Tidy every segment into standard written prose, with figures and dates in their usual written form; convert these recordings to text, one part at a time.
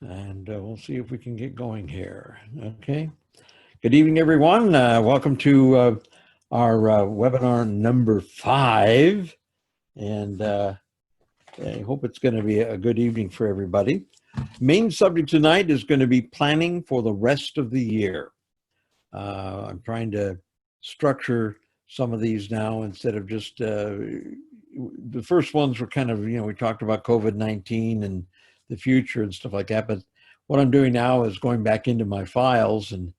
And we'll see if we can get going here. Okay. Good evening, everyone. Welcome to our webinar number 5. And I hope it's going to be a good evening for everybody. Main subject tonight is going to be planning for the rest of the year. I'm trying to structure some of these now instead of just the first ones were kind of, we talked about COVID-19 and the future and stuff like that. But what I'm doing now is going back into my files. And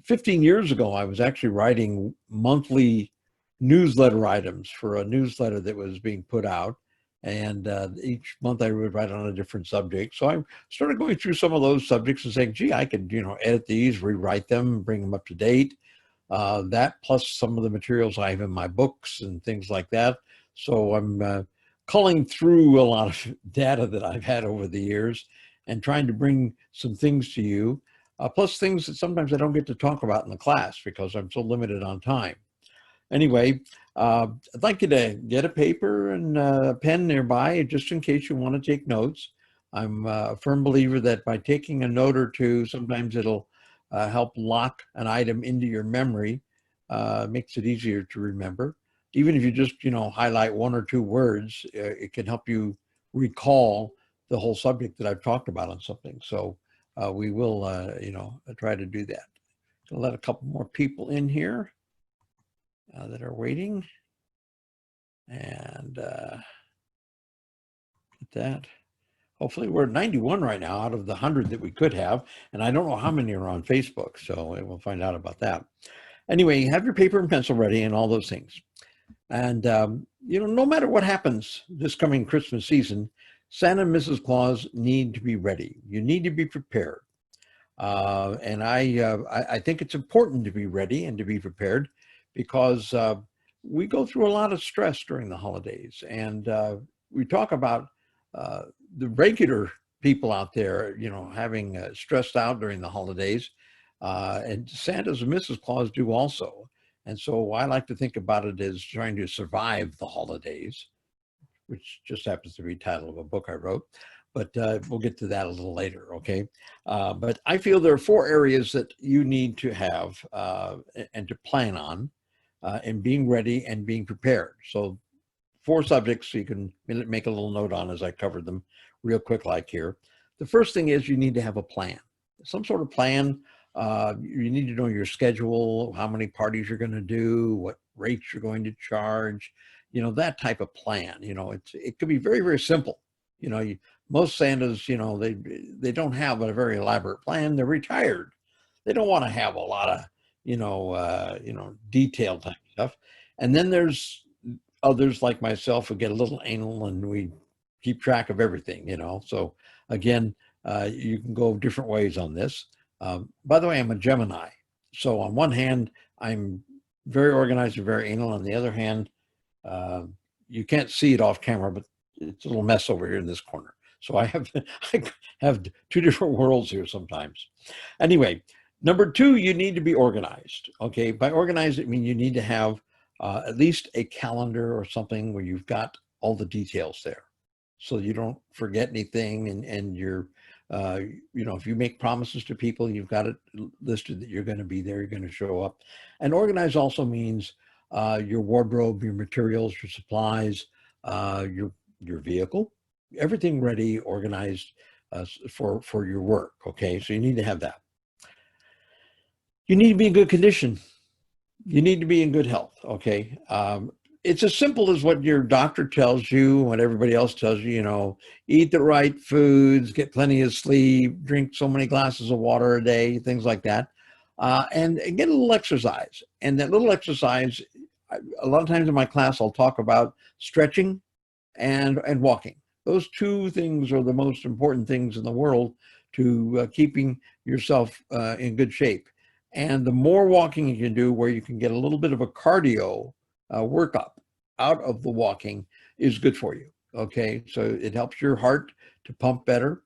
15 years ago, I was actually writing monthly newsletter items for a newsletter that was being put out. And each month I would write on a different subject. So I started going through some of those subjects and saying, gee, I could, edit these, rewrite them, bring them up to date. That plus some of the materials I have in my books and things like that. So I'm culling through a lot of data that I've had over the years and trying to bring some things to you, plus things that sometimes I don't get to talk about in the class because I'm so limited on time. Anyway, I'd like you to get a paper and a pen nearby just in case you want to take notes. I'm a firm believer that by taking a note or two, sometimes it'll help lock an item into your memory, makes it easier to remember. Even if you just, highlight one or two words, it can help you recall the whole subject that I've talked about on something. So we will, try to do that. Gonna let a couple more people in here that are waiting. And get that. Hopefully we're at 91 right now out of the 100 that we could have. And I don't know how many are on Facebook, so we'll find out about that. Anyway, have your paper and pencil ready and all those things. And, no matter what happens this coming Christmas season, Santa and Mrs. Claus need to be ready. You need to be prepared. And I think it's important to be ready and to be prepared because we go through a lot of stress during the holidays. And we talk about the regular people out there, having stressed out during the holidays. And Santa's and Mrs. Claus do also. And so I like to think about it as trying to survive the holidays, which just happens to be the title of a book I wrote. But we'll get to that a little later, okay? But I feel there are 4 areas that you need to have and to plan on and being ready and being prepared. So 4 subjects you can make a little note on as I covered them real quick like here. The first thing is you need to have a plan, some sort of plan. You need to know your schedule, how many parties you're going to do, what rates you're going to charge, that type of plan. It could be very, very simple. Most Santas, they don't have a very elaborate plan. They're retired. They don't want to have a lot of, detailed type stuff. And then there's others like myself who get a little anal and we keep track of everything, So again, you can go different ways on this. By the way, I'm a Gemini. So on one hand, I'm very organized and very anal. On the other hand, you can't see it off camera, but it's a little mess over here in this corner. So I have 2 different worlds here sometimes. Anyway, number 2, you need to be organized. Okay, by organized, I mean you need to have at least a calendar or something where you've got all the details there, so you don't forget anything. And you're, if you make promises to people, you've got it listed that you're going to be there, you're going to show up. And organized also means your wardrobe, your materials, your supplies, your vehicle, everything ready, organized for your work. Okay, so you need to have that. You need to be in good condition. You need to be in good health. Okay, it's as simple as what your doctor tells you, what everybody else tells you. Eat the right foods, get plenty of sleep, drink so many glasses of water a day, things like that, and get a little exercise. And that little exercise, a lot of times in my class, I'll talk about stretching and walking. Those 2 things are the most important things in the world to keeping yourself in good shape. And the more walking you can do, where you can get a little bit of a cardio workup out of the walking, is good for you. Okay, so it helps your heart to pump better.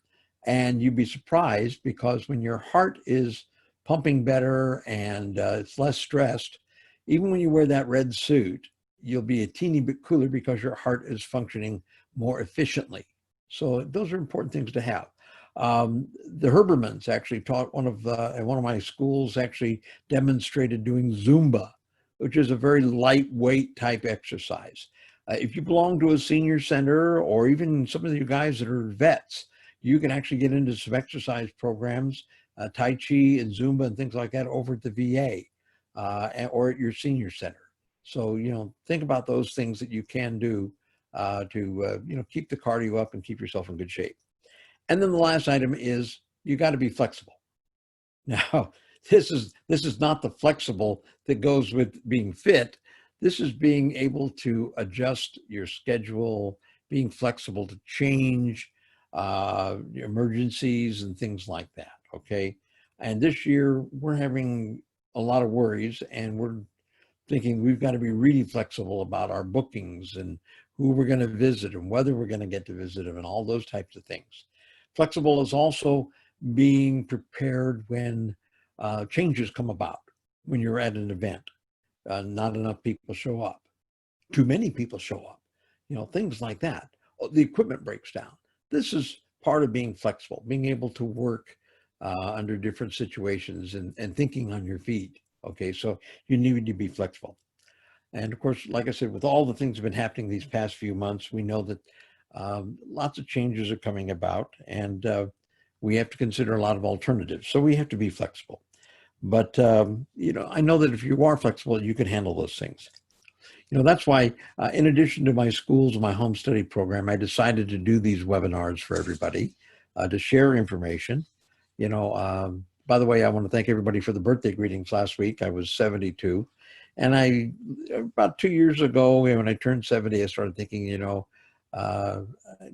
And you'd be surprised, because when your heart is pumping better and it's less stressed, even when you wear that red suit, you'll be a teeny bit cooler because your heart is functioning more efficiently. So those are important things to have. The Herbermans actually taught at one of my schools actually demonstrated doing Zumba, which is a very lightweight type exercise. If you belong to a senior center or even some of you guys that are vets, you can actually get into some exercise programs, Tai Chi and Zumba and things like that over at the VA or at your senior center. So, think about those things that you can do to keep the cardio up and keep yourself in good shape. And then the last item is you got to be flexible. Now, this is not the flexible that goes with being fit. This is being able to adjust your schedule, being flexible to change emergencies and things like that. Okay. And this year we're having a lot of worries, and we're thinking we've got to be really flexible about our bookings and who we're going to visit and whether we're going to get to visit them and all those types of things. Flexible is also being prepared when changes come about. When you're at an event, not enough people show up, too many people show up, things like that. The equipment breaks down. This is part of being flexible, being able to work under different situations and thinking on your feet. Okay, so you need to be flexible. And of course, like I said, with all the things that have been happening these past few months, we know that lots of changes are coming about, and we have to consider a lot of alternatives. So we have to be flexible. But, I know that if you are flexible, you can handle those things. That's why, in addition to my schools and my home study program, I decided to do these webinars for everybody to share information. By the way, I want to thank everybody for the birthday greetings last week. I was 72. And about 2 years ago, when I turned 70, I started thinking, you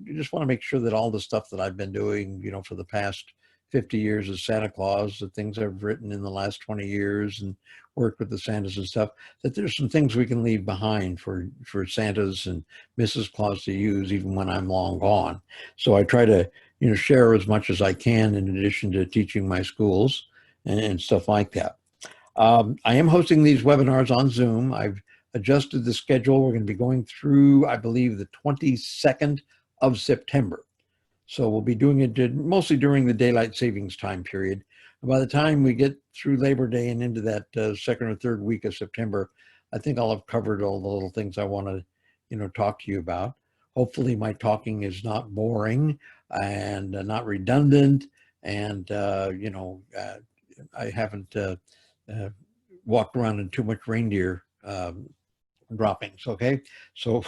just want to make sure that all the stuff that I've been doing, for the past 50 years as Santa Claus, the things I've written in the last 20 years and worked with the Santas and stuff, that there's some things we can leave behind for Santas and Mrs. Claus to use even when I'm long gone. So I try to, share as much as I can in addition to teaching my schools and stuff like that. I am hosting these webinars on Zoom. I've adjusted the schedule. We're going to be going through, I believe, the 22nd of September. So we'll be doing it mostly during the daylight savings time period. And by the time we get through Labor Day and into that second or third week of September, I think I'll have covered all the little things I want to, talk to you about. Hopefully my talking is not boring and not redundant. And, I haven't walked around in too much reindeer droppings. Okay. So,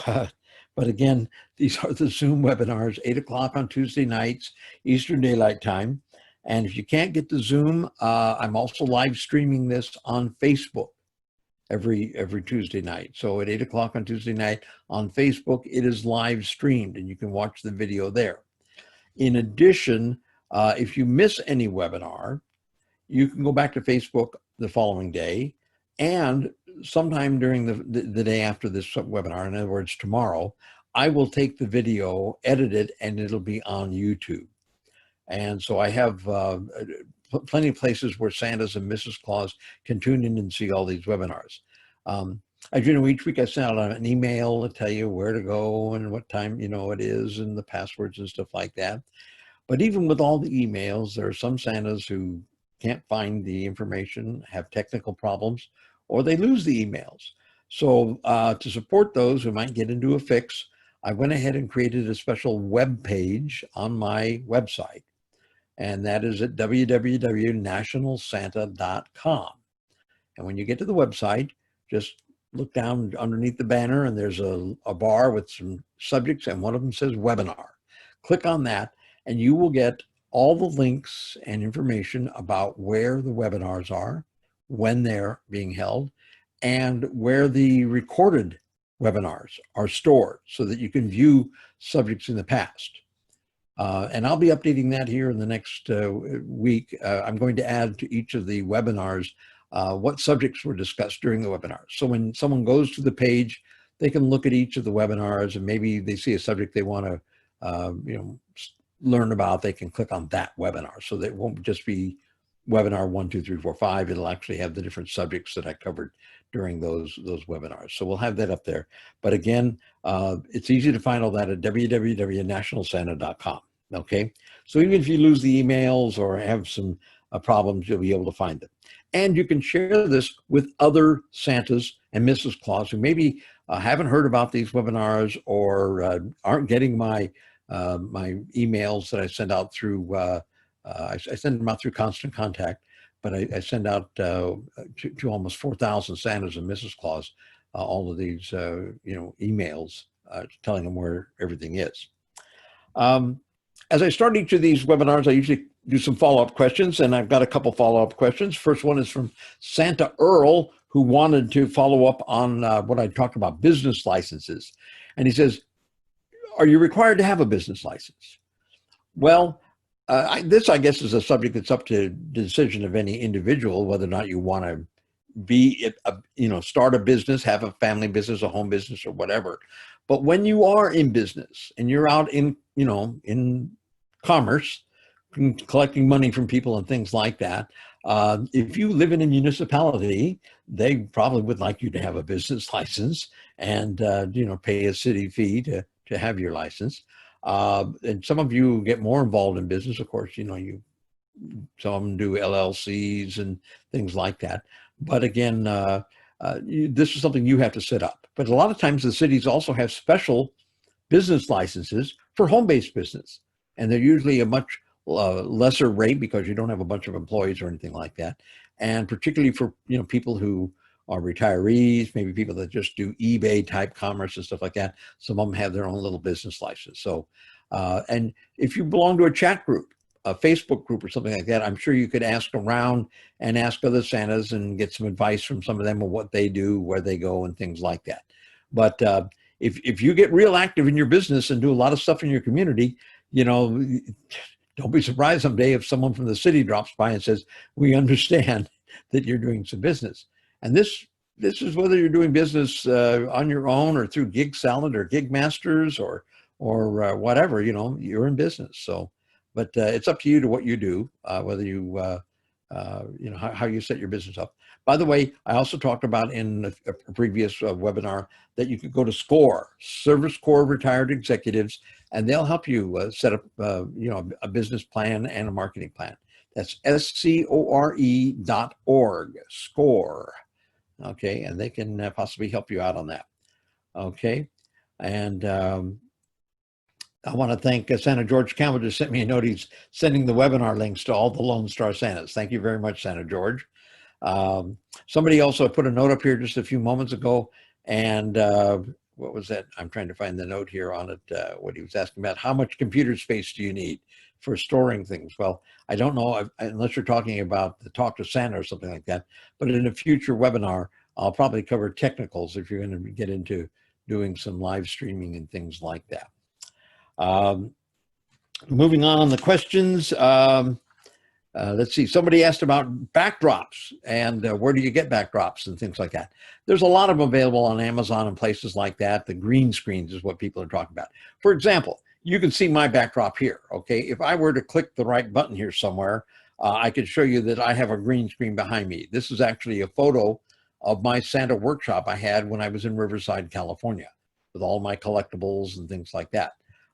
but again, these are the Zoom webinars, 8 o'clock on Tuesday nights, Eastern Daylight Time. And if you can't get to Zoom, I'm also live streaming this on Facebook every Tuesday night. So at 8 o'clock on Tuesday night on Facebook, it is live streamed and you can watch the video there. In addition, if you miss any webinar, you can go back to Facebook the following day, and sometime during the day after this webinar, in other words, tomorrow, I will take the video, edit it, and it'll be on YouTube. And so I have plenty of places where Santas and Mrs. Claus can tune in and see all these webinars. As you know, each week I send out an email to tell you where to go and what time, it is and the passwords and stuff like that. But even with all the emails, there are some Santas who can't find the information, have technical problems, or they lose the emails. So to support those who might get into a fix, I went ahead and created a special web page on my website, and that is at www.nationalsanta.com. And when you get to the website, just look down underneath the banner, and there's a bar with some subjects, and one of them says webinar. Click on that, and you will get all the links and information about where the webinars are, when they're being held, and where the recorded webinars are stored so that you can view subjects in the past. And I'll be updating that here in the next week. I'm going to add to each of the webinars what subjects were discussed during the webinar. So when someone goes to the page, they can look at each of the webinars, and maybe they see a subject they want to learn about, they can click on that webinar. So that it won't just be webinar 1, 2, 3, 4, 5. It'll actually have the different subjects that I covered during those webinars. So we'll have that up there. But again, it's easy to find all that at www.nationalsanta.com. Okay, so even if you lose the emails or have some problems, you'll be able to find them. And you can share this with other Santas and Mrs. Claus who maybe haven't heard about these webinars or aren't getting my emails that I send out through. I send them out through Constant Contact, but I send out to almost 4,000 Santas and Mrs. Claus all of these emails telling them where everything is. As I start each of these webinars, I usually do some follow-up questions, and I've got a couple follow-up questions. First one is from Santa Earl, who wanted to follow up on what I talked about, business licenses. And he says, are you required to have a business license? Well, this, I guess, is a subject that's up to the decision of any individual, whether or not you want to start a business, have a family business, a home business, or whatever. But when you are in business and you're out in commerce, collecting money from people and things like that, if you live in a municipality, they probably would like you to have a business license and pay a city fee to have your license. And some of you get more involved in business, of course. Some do LLCs and things like that. But again, this is something you have to set up. But a lot of times the cities also have special business licenses for home-based business. And they're usually a much lesser rate because you don't have a bunch of employees or anything like that. And particularly for people who are retirees, maybe people that just do eBay type commerce and stuff like that. Some of them have their own little business license. So, and if you belong to a chat group, a Facebook group or something like that, I'm sure you could ask around and ask other Santas and get some advice from some of them on what they do, where they go, and things like that. But if you get real active in your business and do a lot of stuff in your community, don't be surprised someday if someone from the city drops by and says, we understand that you're doing some business. And this is whether you're doing business on your own or through Gig Salad or Gig Masters or whatever, you're in business. So, but it's up to you to what you do, whether you, how you set your business up. By the way, I also talked about in a previous webinar that you could go to SCORE, Service Corps Retired Executives, and they'll help you set up, a business plan and a marketing plan. That's SCORE.org, SCORE. Okay, and they can possibly help you out on that. Okay, and I want to thank Santa George Campbell. Just sent me a note. He's sending the webinar links to all the Lone Star Santas. Thank you very much, Santa George. Somebody also put a note up here just a few moments ago, and what was that? I'm trying to find the note here on it. What he was asking about, how much computer space do you need for storing things? Well, I don't know, unless you're talking about the Talk to Santa or something like that, but in a future webinar, I'll probably cover technicals if you're going to get into doing some live streaming and things like that. Moving on the questions. Let's see, somebody asked about backdrops and where do you get backdrops and things like that. There's a lot of them available on Amazon and places like that. The green screens is what people are talking about. For example, you can see my backdrop here, okay? If I were to click the right button here somewhere, I could show you that I have a green screen behind me. This is actually a photo of my Santa workshop I had when I was in Riverside, California, with all my collectibles and things like that.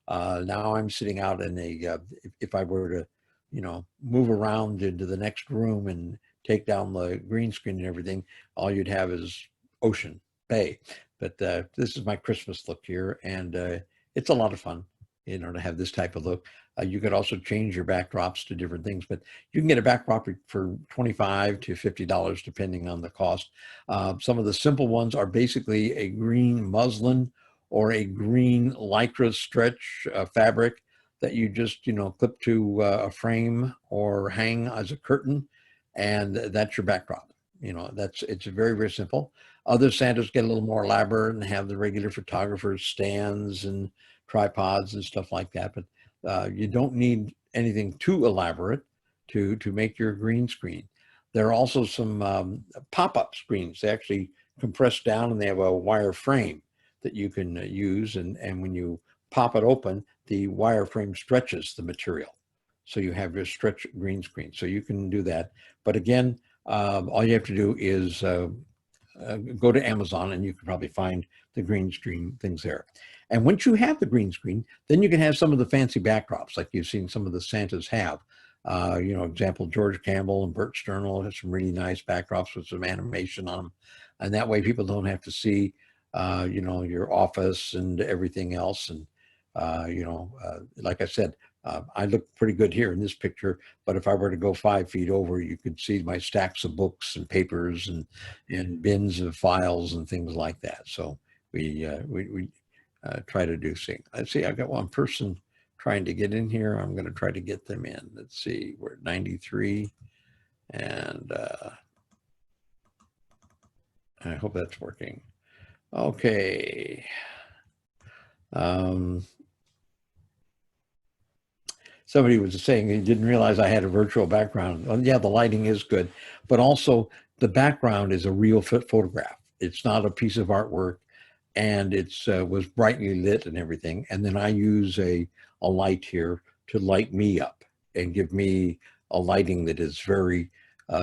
Now I'm sitting out in a, if I were to, move around into the next room and take down the green screen and everything, all you'd have is ocean, bay. But this is my Christmas look here, and it's a lot of fun, to have this type of look. You could also change your backdrops to different things, but you can get a backdrop for $25 to $50 depending on the cost. Some of the simple ones are basically a green muslin or a green lycra stretch fabric that you just, clip to a frame or hang as a curtain, and that's your backdrop. It's very, very simple. Other Santas get a little more elaborate and have the regular photographer's stands and tripods and stuff like that, but you don't need anything too elaborate to make your green screen. There are also some pop-up screens. They actually compress down and they have a wire frame that you can use, and when you pop it open, the wireframe stretches the material. So you have your stretch green screen. So you can do that. But again, all you have to do is go to Amazon and you can probably find the green screen things there. And once you have the green screen, then you can have some of the fancy backdrops like you've seen some of the Santas have. You know, example, George Campbell and Bert Sternal have some really nice backdrops with some animation on them. And that way people don't have to see, you know, your office and everything else. And, you know, like I said, I look pretty good here in this picture, but if I were to go 5 feet over, you could see my stacks of books and papers and bins of files and things like that. So we try to do things. Let's see, I've got one person trying to get in here. I'm going to try to get them in. Let's see, we're at 93, and I hope that's working. Okay. Somebody was saying he didn't realize I had a virtual background. Well, yeah, the lighting is good, but also the background is a real photograph. It's not a piece of artwork, and it's was brightly lit and everything. And then I use a light here to light me up and give me a lighting that is very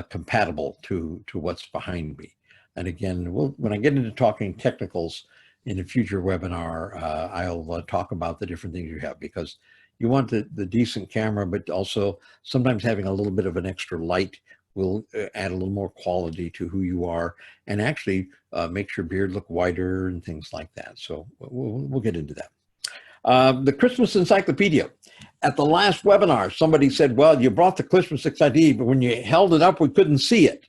compatible to what's behind me. And again, when I get into talking technicals in a future webinar, I'll talk about the different things you have, because you want the decent camera, but also sometimes having a little bit of an extra light will add a little more quality to who you are, and actually makes your beard look whiter and things like that. So we'll get into that. The Christmas Encyclopedia. At the last webinar, somebody said, well, you brought the Christmas Encyclopedia, but when you held it up, we couldn't see it.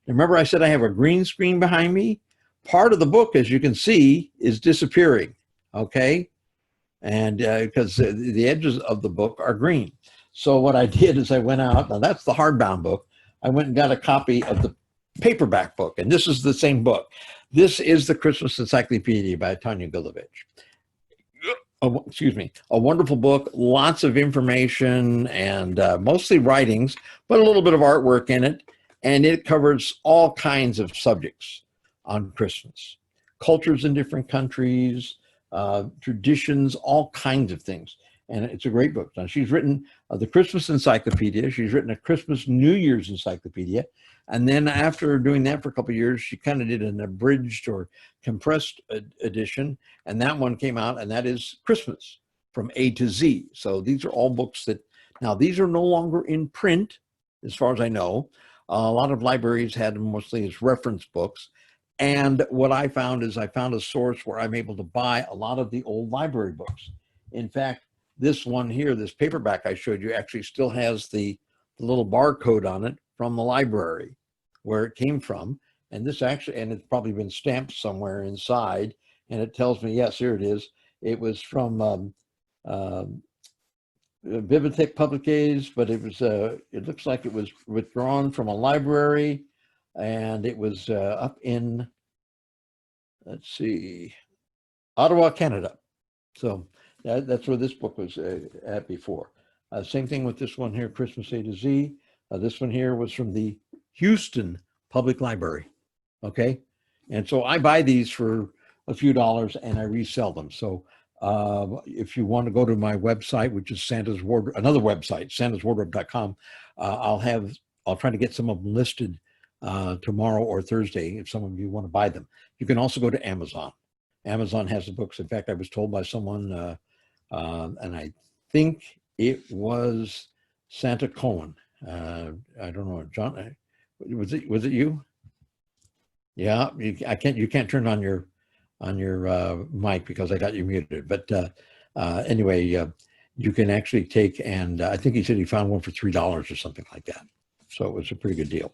Remember I said I have a green screen behind me? Part of the book, as you can see, is disappearing, okay? And because the edges of the book are green. So what I did is I went out, now that's the hardbound book. I went and got a copy of the paperback book, and this is the same book. This is the Christmas Encyclopedia by Tanya Gulovich. Excuse me, a wonderful book, lots of information and mostly writings, but a little bit of artwork in it. And it covers all kinds of subjects on Christmas, cultures in different countries, traditions, all kinds of things. And it's a great book. Now, she's written the Christmas Encyclopedia. She's written a Christmas New Year's Encyclopedia. And then after doing that for a couple of years, she kind of did an abridged or compressed edition. And that one came out, and that is Christmas from A to Z. So these are all books that, now these are no longer in print, as far as I know. A lot of libraries had them mostly as reference books. And what I found is I found a source where I'm able to buy a lot of the old library books. In fact, this one here, this paperback I showed you, actually still has the little barcode on it from the library where it came from. And this actually, and it's probably been stamped somewhere inside. And it tells me, yes, here it is. It was from Bibliothèque Publiques, but it was, it looks like it was withdrawn from a library, and it was up in, let's see, Ottawa, Canada. So that's where this book was at before. Same thing with this one here, Christmas A to Z. This one here was from the Houston Public Library, okay? And so I buy these for a few dollars and I resell them. So if you want to go to my website, which is Santa's Wardrobe, another website, santaswardrobe.com, I'll try to get some of them listed tomorrow or Thursday if some of you want to buy them. You can also go to Amazon. Amazon has the books. In fact, I was told by someone, and I think it was Santa Cohen. I don't know, John, was it you? Yeah, you can't turn on your mic because I got you muted. But anyway, you can actually take, and I think he said he found one for $3 or something like that. So it was a pretty good deal.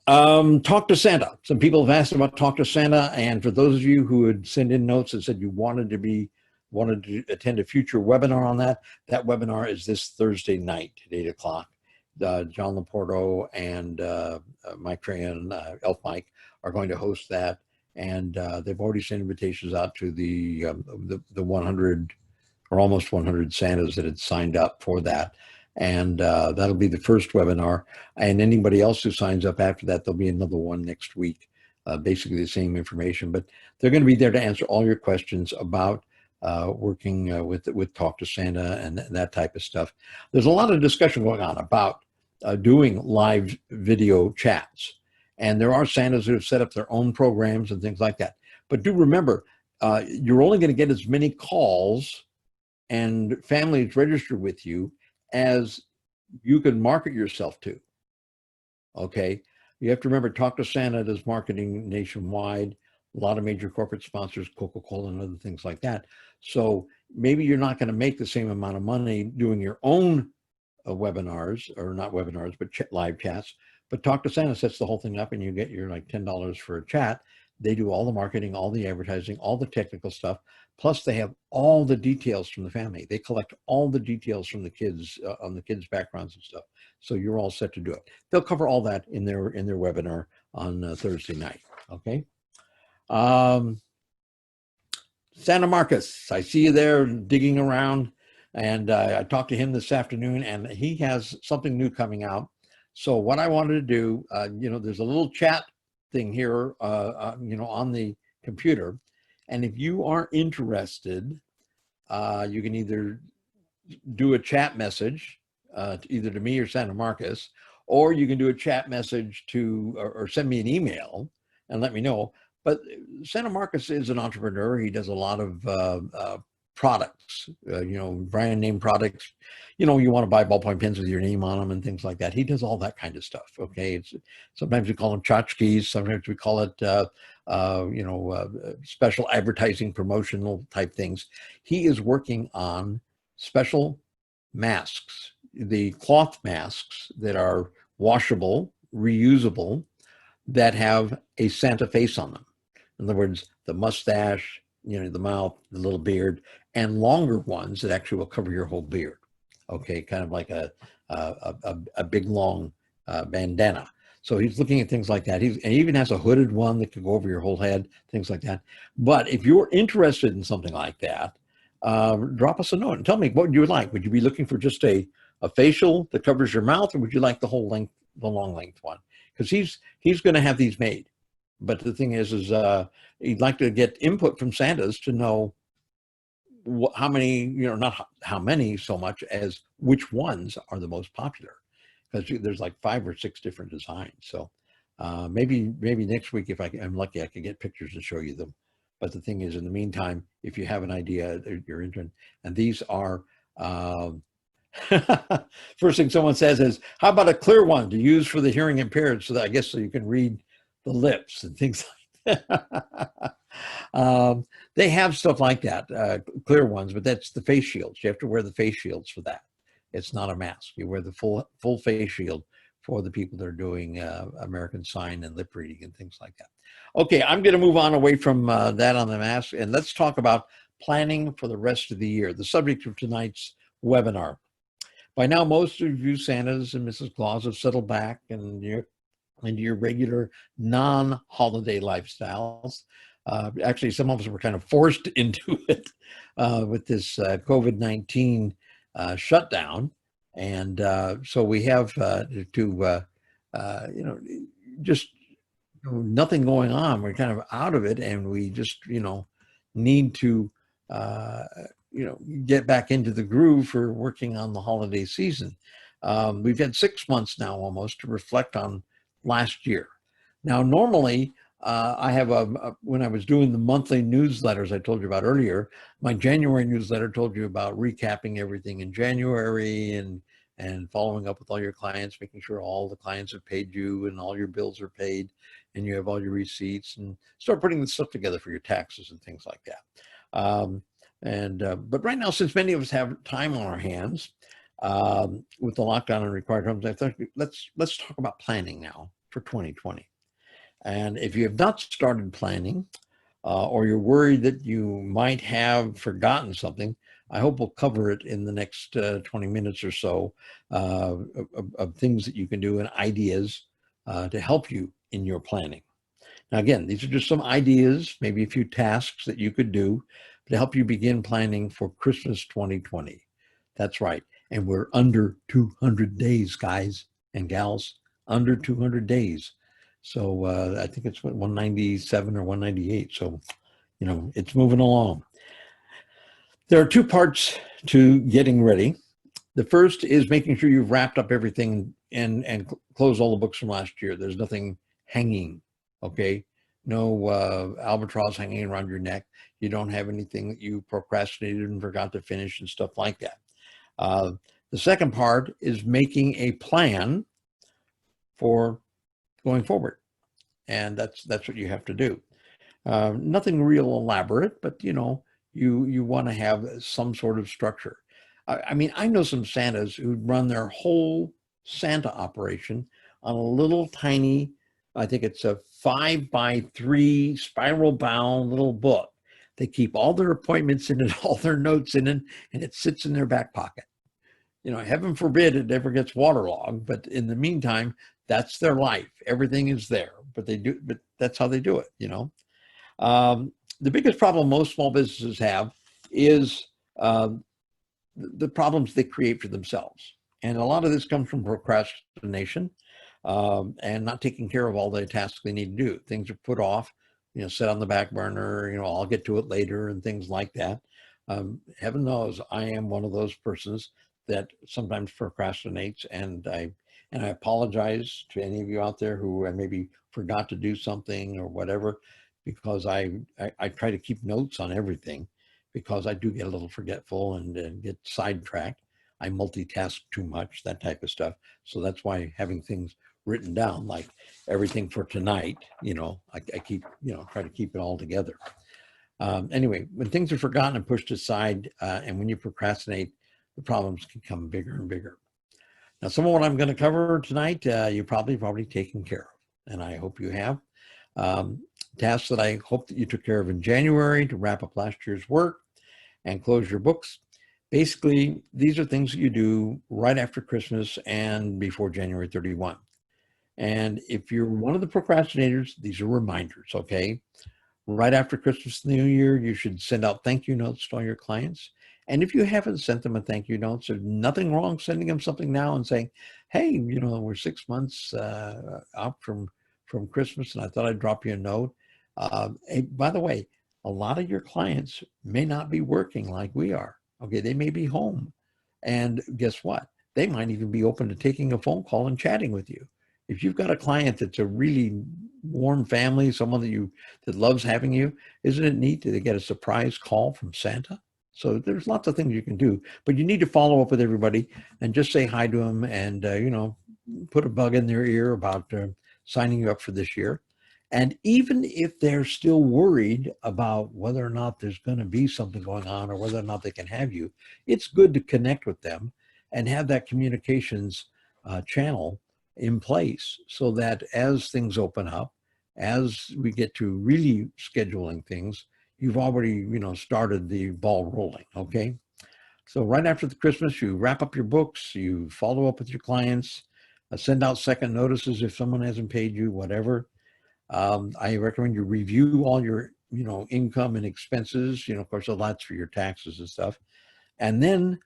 Talk to Santa. Some people have asked about Talk to Santa, and for those of you who had sent in notes and said you wanted to attend a future webinar on that, that webinar is this Thursday night at 8 o'clock. John Laporto and Mike Trahan, Elf Mike, are going to host that, and they've already sent invitations out to the 100 or almost 100 Santas that had signed up for that. And that'll be the first webinar. And anybody else who signs up after that, there'll be another one next week, basically the same information. But they're going to be there to answer all your questions about working with Talk to Santa and that type of stuff. There's a lot of discussion going on about doing live video chats. And there are Santas who have set up their own programs and things like that. But do remember, you're only going to get as many calls and families registered with you as you can market yourself to. Okay. You have to remember, Talk to Santa does marketing nationwide. A lot of major corporate sponsors, Coca-Cola and other things like that. So maybe you're not going to make the same amount of money doing your own webinars, or not webinars, but live chats. But Talk to Santa sets the whole thing up, and you get your like $10 for a chat. They do all the marketing, all the advertising, all the technical stuff. Plus, they have all the details from the family. They collect all the details from the kids on the kids' backgrounds and stuff. So you're all set to do it. They'll cover all that in their webinar on Thursday night. Okay. Santa Marcus, I see you there digging around, and I talked to him this afternoon, and he has something new coming out. So what I wanted to do, there's a little chat thing here, on the computer, and if you are interested, you can either do a chat message, either to me or Santa Marcus, or you can do a chat message to, or send me an email and let me know. But Santa Marcus is an entrepreneur. He does a lot of products, brand name products. You want to buy ballpoint pens with your name on them and things like that. He does all that kind of stuff. Okay, sometimes we call them tchotchkes. Sometimes we call it, special advertising, promotional type things. He is working on special masks, the cloth masks that are washable, reusable, that have a Santa face on them. In other words, the mustache, the mouth, the little beard, and longer ones that actually will cover your whole beard. Okay, kind of like a big long bandana. So he's looking at things like that. And he even has a hooded one that could go over your whole head, things like that. But if you're interested in something like that, drop us a note and tell me what you would like. Would you be looking for just a facial that covers your mouth, or would you like the whole length, the long length one? Because he's going to have these made. But the thing is he'd like to get input from Santas to know how many, not how many so much as which ones are the most popular, because there's like 5 or 6 different designs. So maybe next week, if I'm lucky, I can get pictures to show you them. But the thing is, in the meantime, if you have an idea, you're interested, and these are, first thing someone says is, how about a clear one to use for the hearing impaired, so that so you can read the lips and things like that. They have stuff like that, clear ones, but that's the face shields. You have to wear the face shields for that. It's not a mask. You wear the full face shield for the people that are doing American Sign and lip reading and things like that. Okay, I'm going to move on away from that on the mask, and let's talk about planning for the rest of the year, the subject of tonight's webinar. By now, most of you Santas and Mrs. Claus have settled back and into your regular non-holiday lifestyles. Actually, some of us were kind of forced into it with this COVID-19 shutdown. And so we have just nothing going on. We're kind of out of it, and we just, need to, get back into the groove for working on the holiday season. We've had 6 months now almost to reflect on last year. Now, normally, I have when I was doing the monthly newsletters I told you about earlier, my January newsletter told you about recapping everything in January and following up with all your clients, making sure all the clients have paid you and all your bills are paid and you have all your receipts, and start putting the stuff together for your taxes and things like that. But right now, since many of us have time on our hands, with the lockdown and required homes, I thought let's talk about planning now for 2020. And if you have not started planning, or you're worried that you might have forgotten something, I hope we'll cover it in the next 20 minutes or so of things that you can do and ideas to help you in your planning. Now, again, these are just some ideas, maybe a few tasks that you could do to help you begin planning for Christmas 2020. That's right. And we're under 200 days, guys and gals, under 200 days. So I think it's 197 or 198. So, it's moving along. There are 2 parts to getting ready. The first is making sure you've wrapped up everything and closed all the books from last year. There's nothing hanging, okay? no albatross hanging around your neck. You don't have anything that you procrastinated and forgot to finish and stuff like that. Uh, the second part is making a plan for going forward. And that's what you have to do. Nothing real elaborate, but you want to have some sort of structure. I mean, I know some Santas who run their whole Santa operation on a little tiny, I think it's a 5x3 spiral bound little book. They keep all their appointments in it, all their notes in it, and it sits in their back pocket. Heaven forbid it ever gets waterlogged, but in the meantime, that's their life. Everything is there, but that's how they do it. The biggest problem most small businesses have is the problems they create for themselves. And a lot of this comes from procrastination and not taking care of all the tasks they need to do. Things are put off, set on the back burner, I'll get to it later and things like that. Heaven knows I am one of those persons that sometimes procrastinates, and I apologize to any of you out there who maybe forgot to do something or whatever, because I try to keep notes on everything, because I do get a little forgetful and get sidetracked. I multitask too much, that type of stuff. So that's why having things written down, like everything for tonight, I keep, try to keep it all together. Anyway, when things are forgotten and pushed aside, and when you procrastinate, the problems can become bigger and bigger. Now, some of what I'm going to cover tonight, you probably already taken care of, and I hope you have. Tasks that I hope that you took care of in January to wrap up last year's work and close your books. Basically, these are things that you do right after Christmas and before January 31. And if you're one of the procrastinators, these are reminders, okay? Right after Christmas, New Year, you should send out thank you notes to all your clients. And if you haven't sent them a thank you note, there's nothing wrong sending them something now and saying, hey, we're 6 months out from Christmas, and I thought I'd drop you a note. Hey, by the way, a lot of your clients may not be working like we are. Okay, they may be home. And guess what? They might even be open to taking a phone call and chatting with you. If you've got a client that's a really warm family, someone that loves having you, isn't it neat to get a surprise call from Santa? So there's lots of things you can do, but you need to follow up with everybody and just say hi to them and, put a bug in their ear about signing you up for this year. And even if they're still worried about whether or not there's going to be something going on or whether or not they can have you, it's good to connect with them and have that communications channel in place, so that as things open up, as we get to really scheduling things, you've already, started the ball rolling, okay? So right after the Christmas, you wrap up your books, you follow up with your clients, send out second notices if someone hasn't paid you, whatever. I recommend you review all your, income and expenses, of course, a lot's for your taxes and stuff. And then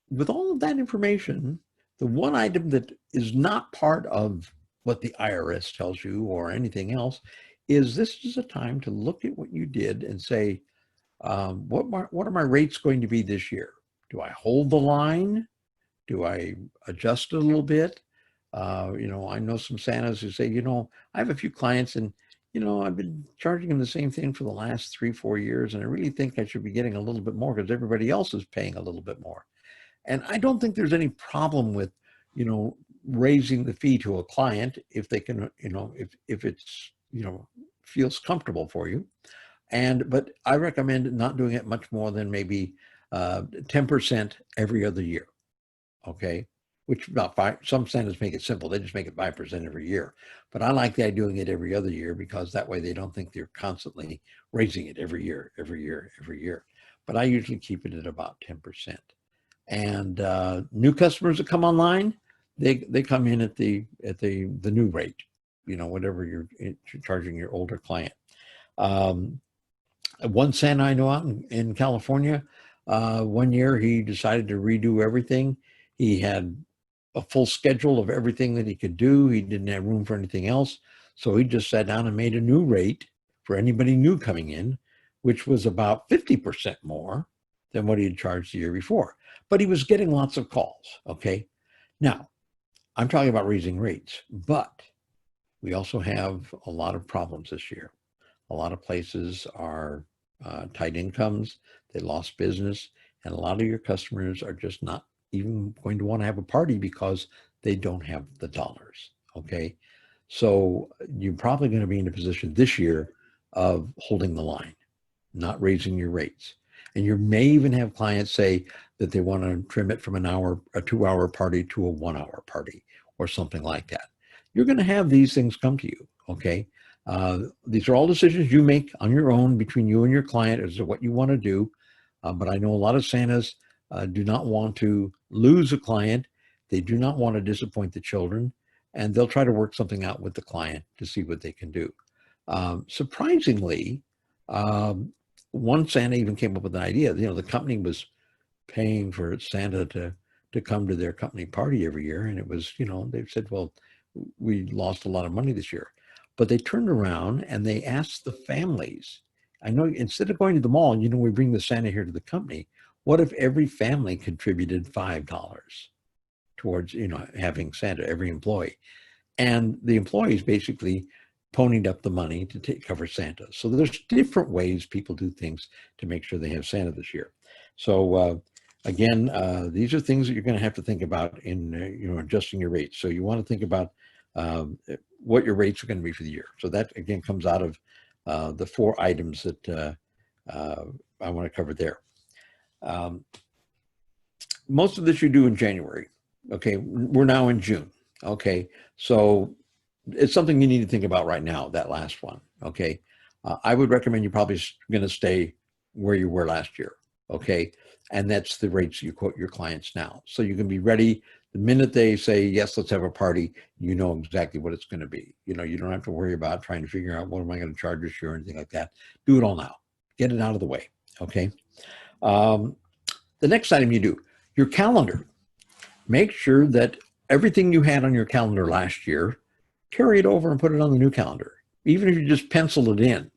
with all of that information, the one item that is not part of what the IRS tells you or anything else is this is a time to look at what you did and say, what are my rates going to be this year? Do I hold the line? Do I adjust it a little bit? I know some Santas who say, I have a few clients and, I've been charging them the same thing for the last 3-4 years. And I really think I should be getting a little bit more because everybody else is paying a little bit more. And I don't think there's any problem with, raising the fee to a client if they can, if it's, feels comfortable for you. But I recommend not doing it much more than maybe 10% every other year. Okay. Which about some centers make it simple. They just make it 5% every year. But I like the idea of doing it every other year, because that way they don't think they're constantly raising it every year. But I usually keep it at about 10%. And new customers that come online, they come in at the new rate, whatever you're charging your older client. One Santa I know out in California, one year he decided to redo everything. He had a full schedule of everything that he could do. He didn't have room for anything else. So he just sat down and made a new rate for anybody new coming in, which was about 50% more than what he had charged the year before. But he was getting lots of calls, okay? Now, I'm talking about raising rates, but we also have a lot of problems this year. A lot of places are tight incomes, they lost business, and a lot of your customers are just not even going to want to have a party because they don't have the dollars, okay? So you're probably going to be in a position this year of holding the line, not raising your rates. And you may even have clients say that they want to trim it from a 2-hour party to a 1-hour party or something like that. You're going to have these things come to you, okay? These are all decisions you make on your own between you and your client as to what you want to do. But I know a lot of Santas do not want to lose a client. They do not want to disappoint the children, and they'll try to work something out with the client to see what they can do. Surprisingly, one Santa even came up with an idea. You know, the company was paying for Santa to come to their company party every year, and it was, you know, they said, well, we lost a lot of money this year. But they turned around and they asked the families, I know instead of going to the mall, you know, we bring the Santa here to the company. What if every family contributed $5 towards, you know, having Santa, every employee? And the employees basically ponied up the money to cover Santa. So there's different ways people do things to make sure they have Santa this year. So again, these are things that you're going to have to think about in, you know, adjusting your rates. So you want to think about what your rates are going to be for the year. So that again comes out of the 4 items that I want to cover there. Most of this you do in January. Okay, we're now in June. Okay, so it's something you need to think about right now, that last one. Okay, I would recommend you're probably going to stay where you were last year. Okay, and that's the rates you quote your clients now. So you can be ready the minute they say, yes, let's have a party, you know exactly what it's going to be. You know, you don't have to worry about trying to figure out what am I going to charge this year or anything like that. Do it all now. Get it out of the way. Okay. The next item you do, your calendar. Make sure that everything you had on your calendar last year, carry it over and put it on the new calendar, even if you just pencil it in.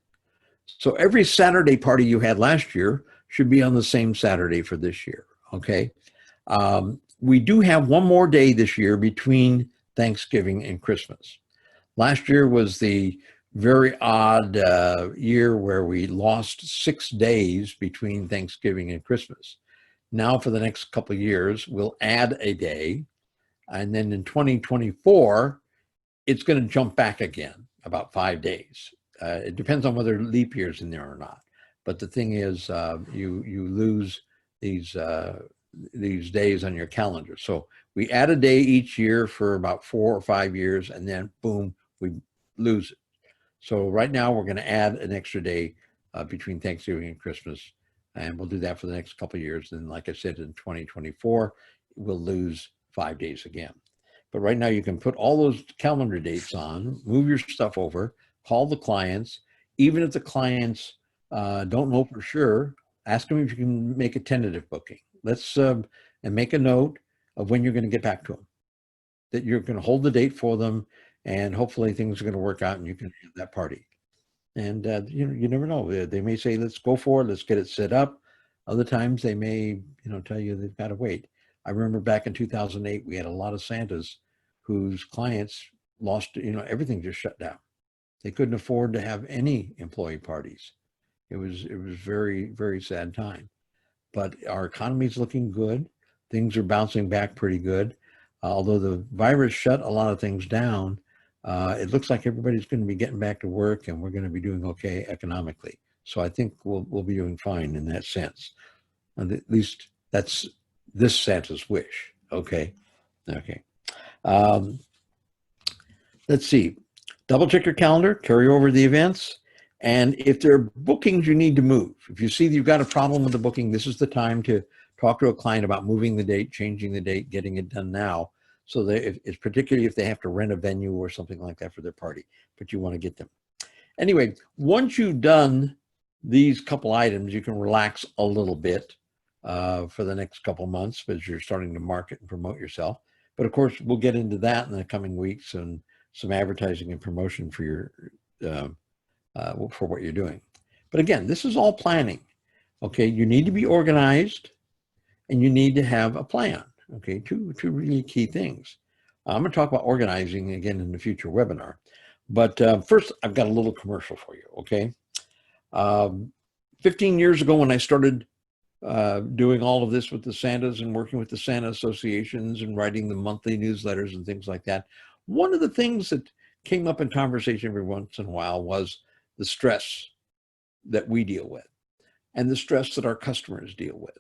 So every Saturday party you had last year should be on the same Saturday for this year, okay? We do have one more day this year between Thanksgiving and Christmas. Last year was the very odd year where we lost 6 days between Thanksgiving and Christmas. Now for the next couple of years, we'll add a day. And then in 2024, it's going to jump back again about 5 days. It depends on whether leap year's in there or not. But the thing is, you lose these days on your calendar. So we add a day each year for about 4 or 5 years, and then boom, we lose it. So right now we're going to add an extra day between Thanksgiving and Christmas, and we'll do that for the next couple of years. And like I said, in 2024, we'll lose 5 days again. But right now you can put all those calendar dates on, move your stuff over, call the clients. Even if the clients don't know for sure, ask them if you can make a tentative booking. Let's and make a note of when you're going to get back to them, that you're going to hold the date for them, and hopefully things are going to work out and you can have that party. And you know, you never know. They may say, let's go for it, let's get it set up. Other times they may, you know, tell you they've got to wait. I remember back in 2008, we had a lot of Santas whose clients lost, you know, everything just shut down. They couldn't afford to have any employee parties. It was very, very sad time. But our economy is looking good. Things are bouncing back pretty good. Although the virus shut a lot of things down, it looks like everybody's going to be getting back to work, and we're going to be doing okay economically. So I think we'll be doing fine in that sense. And at least that's this Santa's wish. Okay. Okay. Let's see. Double check your calendar, carry over the events. And if there are bookings you need to move, if you see that you've got a problem with the booking, this is the time to talk to a client about moving the date, changing the date, getting it done now. So that it's particularly if they have to rent a venue or something like that for their party, but you want to get them. Anyway, once you've done these couple items, you can relax a little bit for the next couple months as you're starting to market and promote yourself. But of course, we'll get into that in the coming weeks and some advertising and promotion for your for what you're doing. But again, this is all planning. Okay, you need to be organized, and you need to have a plan. Okay, two really key things. I'm going to talk about organizing again in the future webinar. But first, I've got a little commercial for you. Okay, Um, 15 years ago, when I started doing all of this with the Santas and working with the Santa associations and writing the monthly newsletters and things like that, one of the things that came up in conversation every once in a while was the stress that we deal with and the stress that our customers deal with,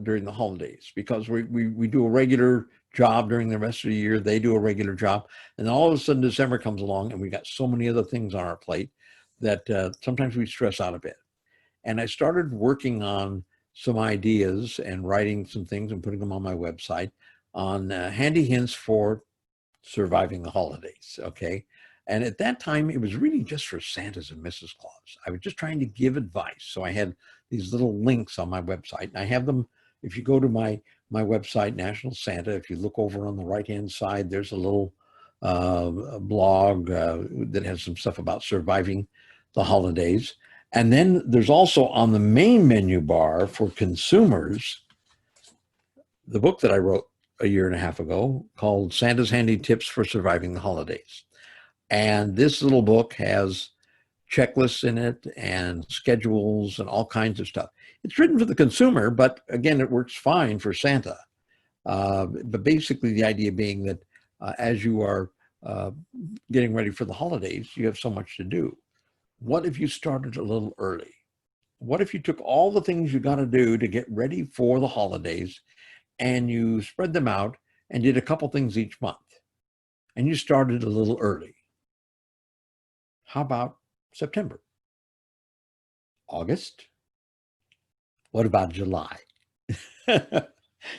during the holidays, because we do a regular job during the rest of the year. They do a regular job. And all of a sudden December comes along and we got so many other things on our plate that sometimes we stress out a bit. And I started working on some ideas and writing some things and putting them on my website on handy hints for surviving the holidays. Okay. And at that time, it was really just for Santas and Mrs. Claus. I was just trying to give advice. So I had these little links on my website, and I have them. If you go to my website, National Santa, if you look over on the right-hand side, there's a little blog that has some stuff about surviving the holidays. And then there's also on the main menu bar for consumers, the book that I wrote a year and a half ago called Santa's Handy Tips for Surviving the Holidays. And this little book has checklists in it and schedules and all kinds of stuff. It's written for the consumer, but again, it works fine for Santa. But basically the idea being that as you are getting ready for the holidays, you have so much to do. What if you started a little early? What if you took all the things you got to do to get ready for the holidays and you spread them out and did a couple things each month, and you started a little early? How about September? August? What about July?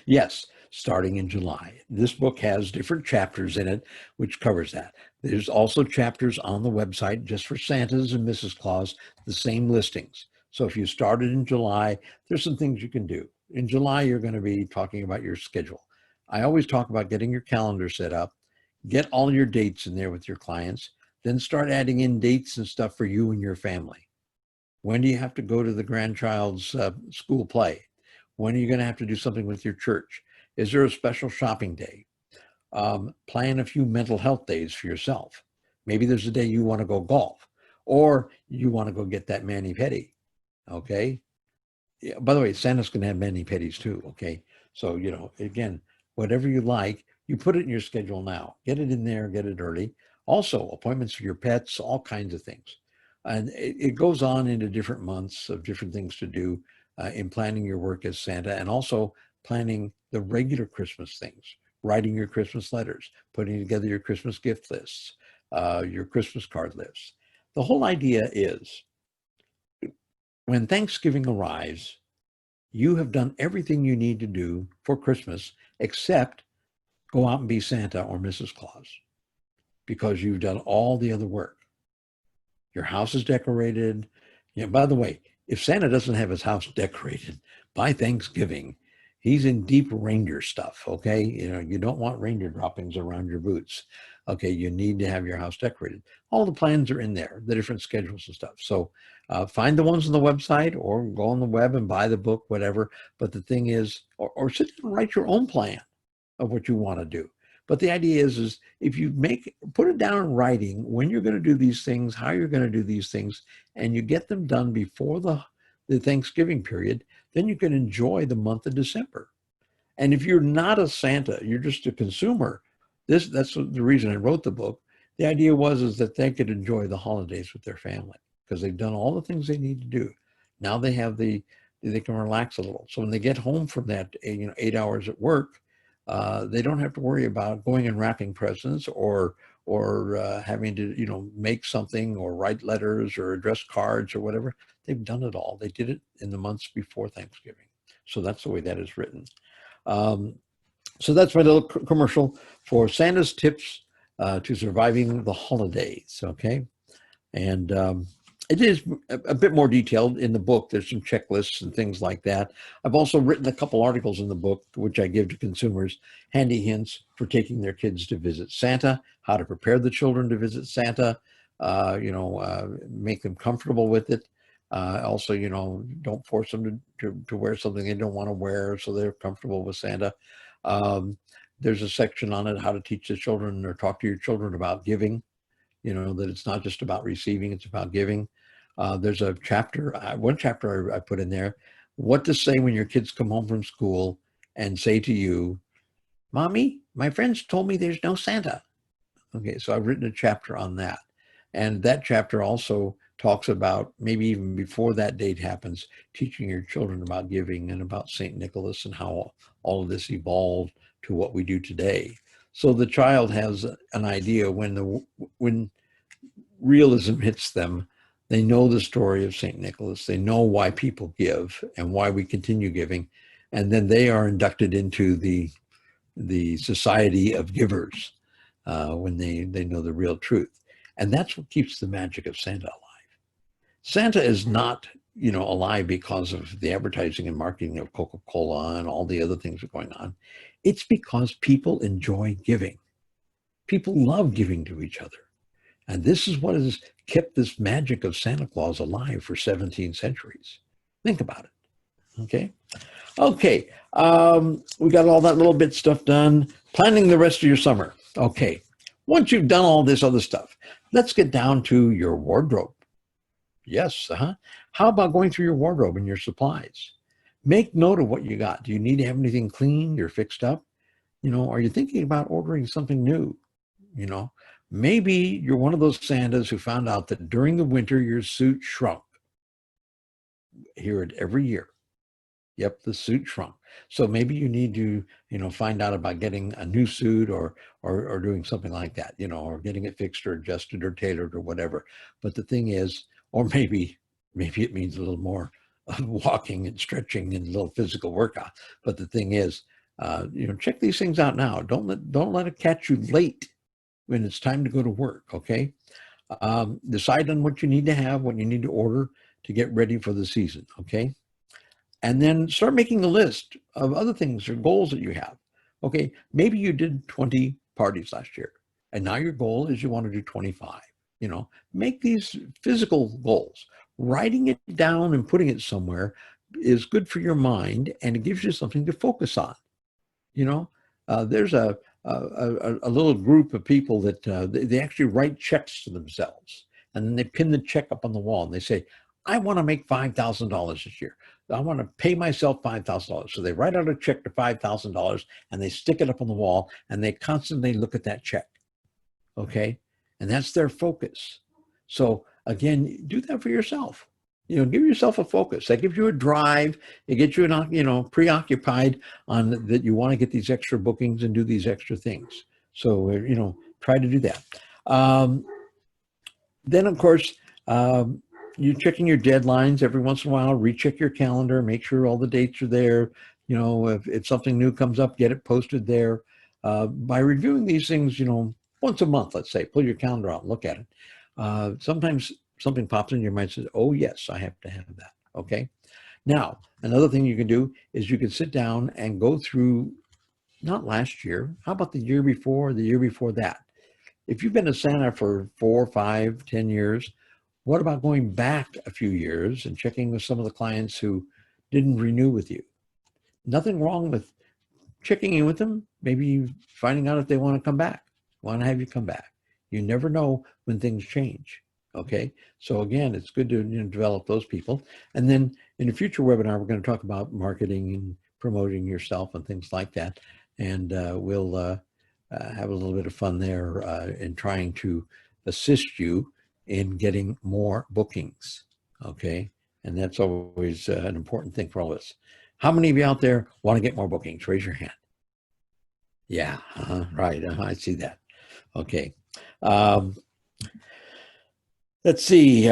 Yes, starting in July. This book has different chapters in it, which covers that. There's also chapters on the website just for Santas and Mrs. Claus, the same listings. So if you started in July, there's some things you can do. In July, you're going to be talking about your schedule. I always talk about getting your calendar set up, get all your dates in there with your clients, then start adding in dates and stuff for you and your family. When do you have to go to the grandchild's school play? When are you going to have to do something with your church? Is there a special shopping day? Plan a few mental health days for yourself. Maybe there's a day you want to go golf, or you want to go get that mani-pedi. Okay. Yeah, by the way, Santa's going to have mani-pedis too. Okay. So, again, whatever you like, you put it in your schedule now. Get it in there, get it early. Also, appointments for your pets, all kinds of things. And it goes on into different months of different things to do in planning your work as Santa, and also planning the regular Christmas things, writing your Christmas letters, putting together your Christmas gift lists, your Christmas card lists. The whole idea is when Thanksgiving arrives, you have done everything you need to do for Christmas except go out and be Santa or Mrs. Claus, because you've done all the other work. Your house is decorated. By the way, if Santa doesn't have his house decorated by Thanksgiving, he's in deep reindeer stuff, okay? You don't want reindeer droppings around your boots. Okay, you need to have your house decorated. All the plans are in there, the different schedules and stuff. So find the ones on the website or go on the web and buy the book, whatever. But the thing is, or sit and write your own plan of what you want to do. But the idea is if you put it down in writing when you're going to do these things, how you're going to do these things, and you get them done before the Thanksgiving period, then you can enjoy the month of December. And if you're not a Santa, you're just a consumer, that's the reason I wrote the book. The idea is that they could enjoy the holidays with their family because they've done all the things they need to do. Now they can relax a little. So when they get home from that 8 hours at work, they don't have to worry about going and wrapping presents or having to make something or write letters or address cards or whatever. They've done it all. They did it in the months before Thanksgiving. So that's the way that is written. So that's my little commercial for Santa's tips to surviving the holidays. Okay. And it is a bit more detailed in the book. There's some checklists and things like that. I've also written a couple articles in the book, which I give to consumers, handy hints for taking their kids to visit Santa, how to prepare the children to visit Santa, make them comfortable with it. Also, don't force them to wear something they don't want to wear so they're comfortable with Santa. There's a section on it, how to teach the children or talk to your children about giving. That it's not just about receiving, it's about giving. There's a chapter, one chapter I put in there, what to say when your kids come home from school and say to you, Mommy, my friends told me there's no Santa. Okay, so I've written a chapter on that. And that chapter also talks about, maybe even before that date happens, teaching your children about giving and about St. Nicholas and how all of this evolved to what we do today. So the child has an idea when realism hits them, they know the story of St. Nicholas. They know why people give and why we continue giving. And then they are inducted into the society of givers when they know the real truth. And that's what keeps the magic of Santa alive. Santa is not, alive because of the advertising and marketing of Coca-Cola and all the other things that are going on. It's because people enjoy giving. People love giving to each other. And this is what has kept this magic of Santa Claus alive for 17 centuries. Think about it. Okay. Okay. We got all that little bit stuff done. Planning the rest of your summer. Okay. Once you've done all this other stuff, let's get down to your wardrobe. Yes. How about going through your wardrobe and your supplies? Make note of what you got. Do you need to have anything clean? You're fixed up? Are you thinking about ordering something new? Maybe you're one of those Santas who found out that during the winter, your suit shrunk. Hear it every year. Yep, the suit shrunk. So maybe you need to, find out about getting a new suit or doing something like that, or getting it fixed or adjusted or tailored or whatever. But the thing is, or maybe it means a little more walking and stretching and a little physical workout. But the thing is, check these things out now. Don't let it catch you late when it's time to go to work. Okay. Decide on what you need to have, what you need to order to get ready for the season. Okay. And then start making a list of other things or goals that you have. Okay, maybe you did 20 parties last year, and now your goal is you want to do 25. Make these physical goals. Writing it down and putting it somewhere is good for your mind, and it gives you something to focus on. There's a little group of people that they actually write checks to themselves, and then they pin the check up on the wall, and they say, I want to make $5,000 this year. I want to pay myself $5,000. So they write out a check to $5,000 and they stick it up on the wall and they constantly look at that check. Okay. And that's their focus. So again, do that for yourself. Give yourself a focus. That gives you a drive. It gets you, preoccupied on that you want to get these extra bookings and do these extra things. So, try to do that. Then, of course, you're checking your deadlines every once in a while. Recheck your calendar. Make sure all the dates are there. If something new comes up, get it posted there. By reviewing these things, once a month, let's say, pull your calendar out and look at it. Sometimes something pops in your mind and says, oh, yes, I have to have that. Okay. Now, another thing you can do is you can sit down and go through, not last year, how about the year before that? If you've been a Santa for 4, 5, 10 years, what about going back a few years and checking with some of the clients who didn't renew with you? Nothing wrong with checking in with them, maybe finding out if they want to come back, want to have you come back. You never know when things change. Okay. So again, it's good to develop those people. And then in a future webinar, we're going to talk about marketing and promoting yourself and things like that. And we'll have a little bit of fun there in trying to assist you in getting more bookings. Okay. And that's always an important thing for all of us. How many of you out there want to get more bookings? Raise your hand. Yeah. Right. I see that. Okay. Let's see.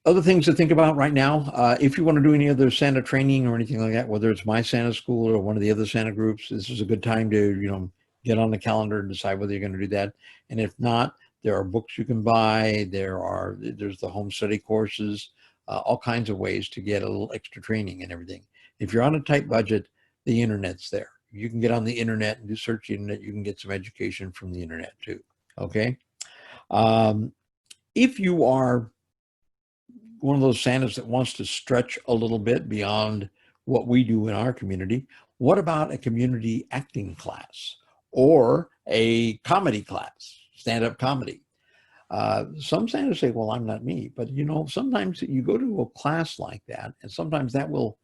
Other things to think about right now. If you want to do any other Santa training or anything like that, whether it's my Santa school or one of the other Santa groups, this is a good time to, get on the calendar and decide whether you're going to do that. And if not, there are books you can buy. There's the home study courses, all kinds of ways to get a little extra training and everything. If you're on a tight budget, the internet's there. You can get on the internet and do search the internet. You can get some education from the internet too. Okay. If you are one of those Santas that wants to stretch a little bit beyond what we do in our community, what about a community acting class or a comedy class, stand-up comedy? Some Santas say, well, I'm not me. But, you know, sometimes you go to a class like that, and sometimes that will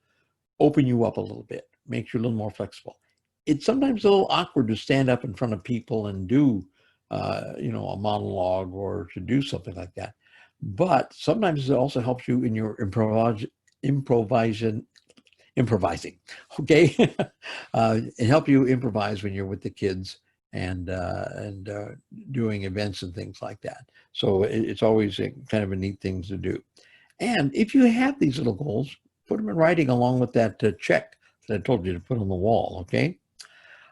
open you up a little bit, makes you a little more flexible. It's sometimes a little awkward to stand up in front of people and do, you know, a monologue or to do something like that. But sometimes it also helps you in your improvisation, improvising. Okay, it help you improvise when you're with the kids and doing events and things like that. So it's always kind of a neat thing to do. And if you have these little goals, put them in writing along with that check that I told you to put on the wall, okay?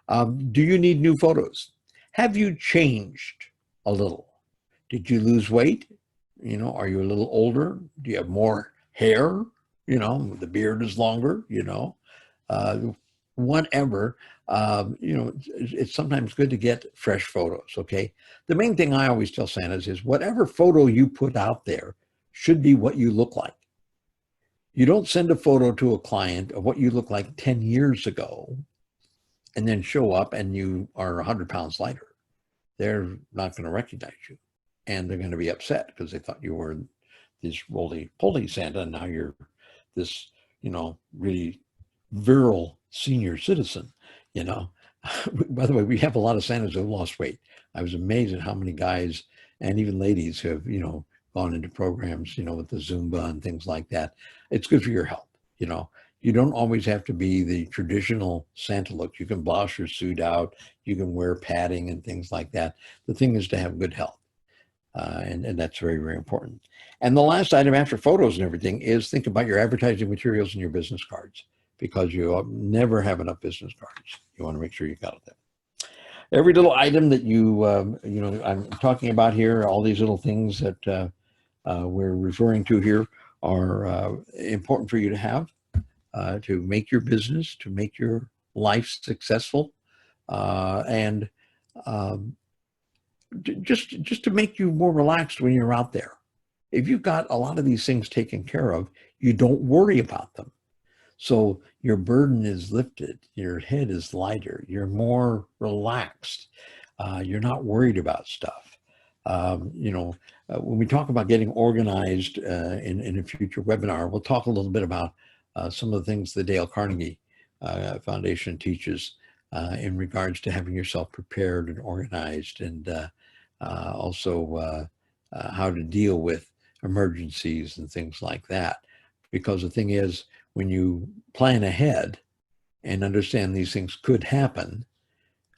Do you need new photos? Have you changed a little? Did you lose weight? You know, are you a little older? Do you have more hair? You know, the beard is longer, you know, uh, whatever. You know, it's sometimes good to get fresh photos, okay? The main thing I always tell Santas is whatever photo you put out there should be what you look like. You don't send a photo to a client of what you look like 10 years ago and then show up and you are 100 pounds lighter. They're not going to recognize you. And they're going to be upset because they thought you were this roly-poly Santa, and now you're this, you know, really virile senior citizen, you know. By the way, we have a lot of Santas who have lost weight. I was amazed at how many guys and even ladies who have, you know, gone into programs, you know, with the Zumba and things like that. It's good for your health, you know. You don't always have to be the traditional Santa look. You can boss your suit out. You can wear padding and things like that. The thing is to have good health. And that's very, very important. And the last item after photos and everything is think about your advertising materials and your business cards, because you never have enough business cards. You want to make sure you got it there. Every little item that you know, I'm talking about here, all these little things that we're referring to here are important for you to have to make your business, to make your life successful, and um, just to make you more relaxed when you're out there. If you've got a lot of these things taken care of, you don't worry about them. So your burden is lifted, your head is lighter, you're more relaxed, you're not worried about stuff. You know, when we talk about getting organized in a future webinar, we'll talk a little bit about some of the things the Dale Carnegie Foundation teaches in regards to having yourself prepared and organized, and also how to deal with emergencies and things like that. Because the thing is, when you plan ahead and understand these things could happen,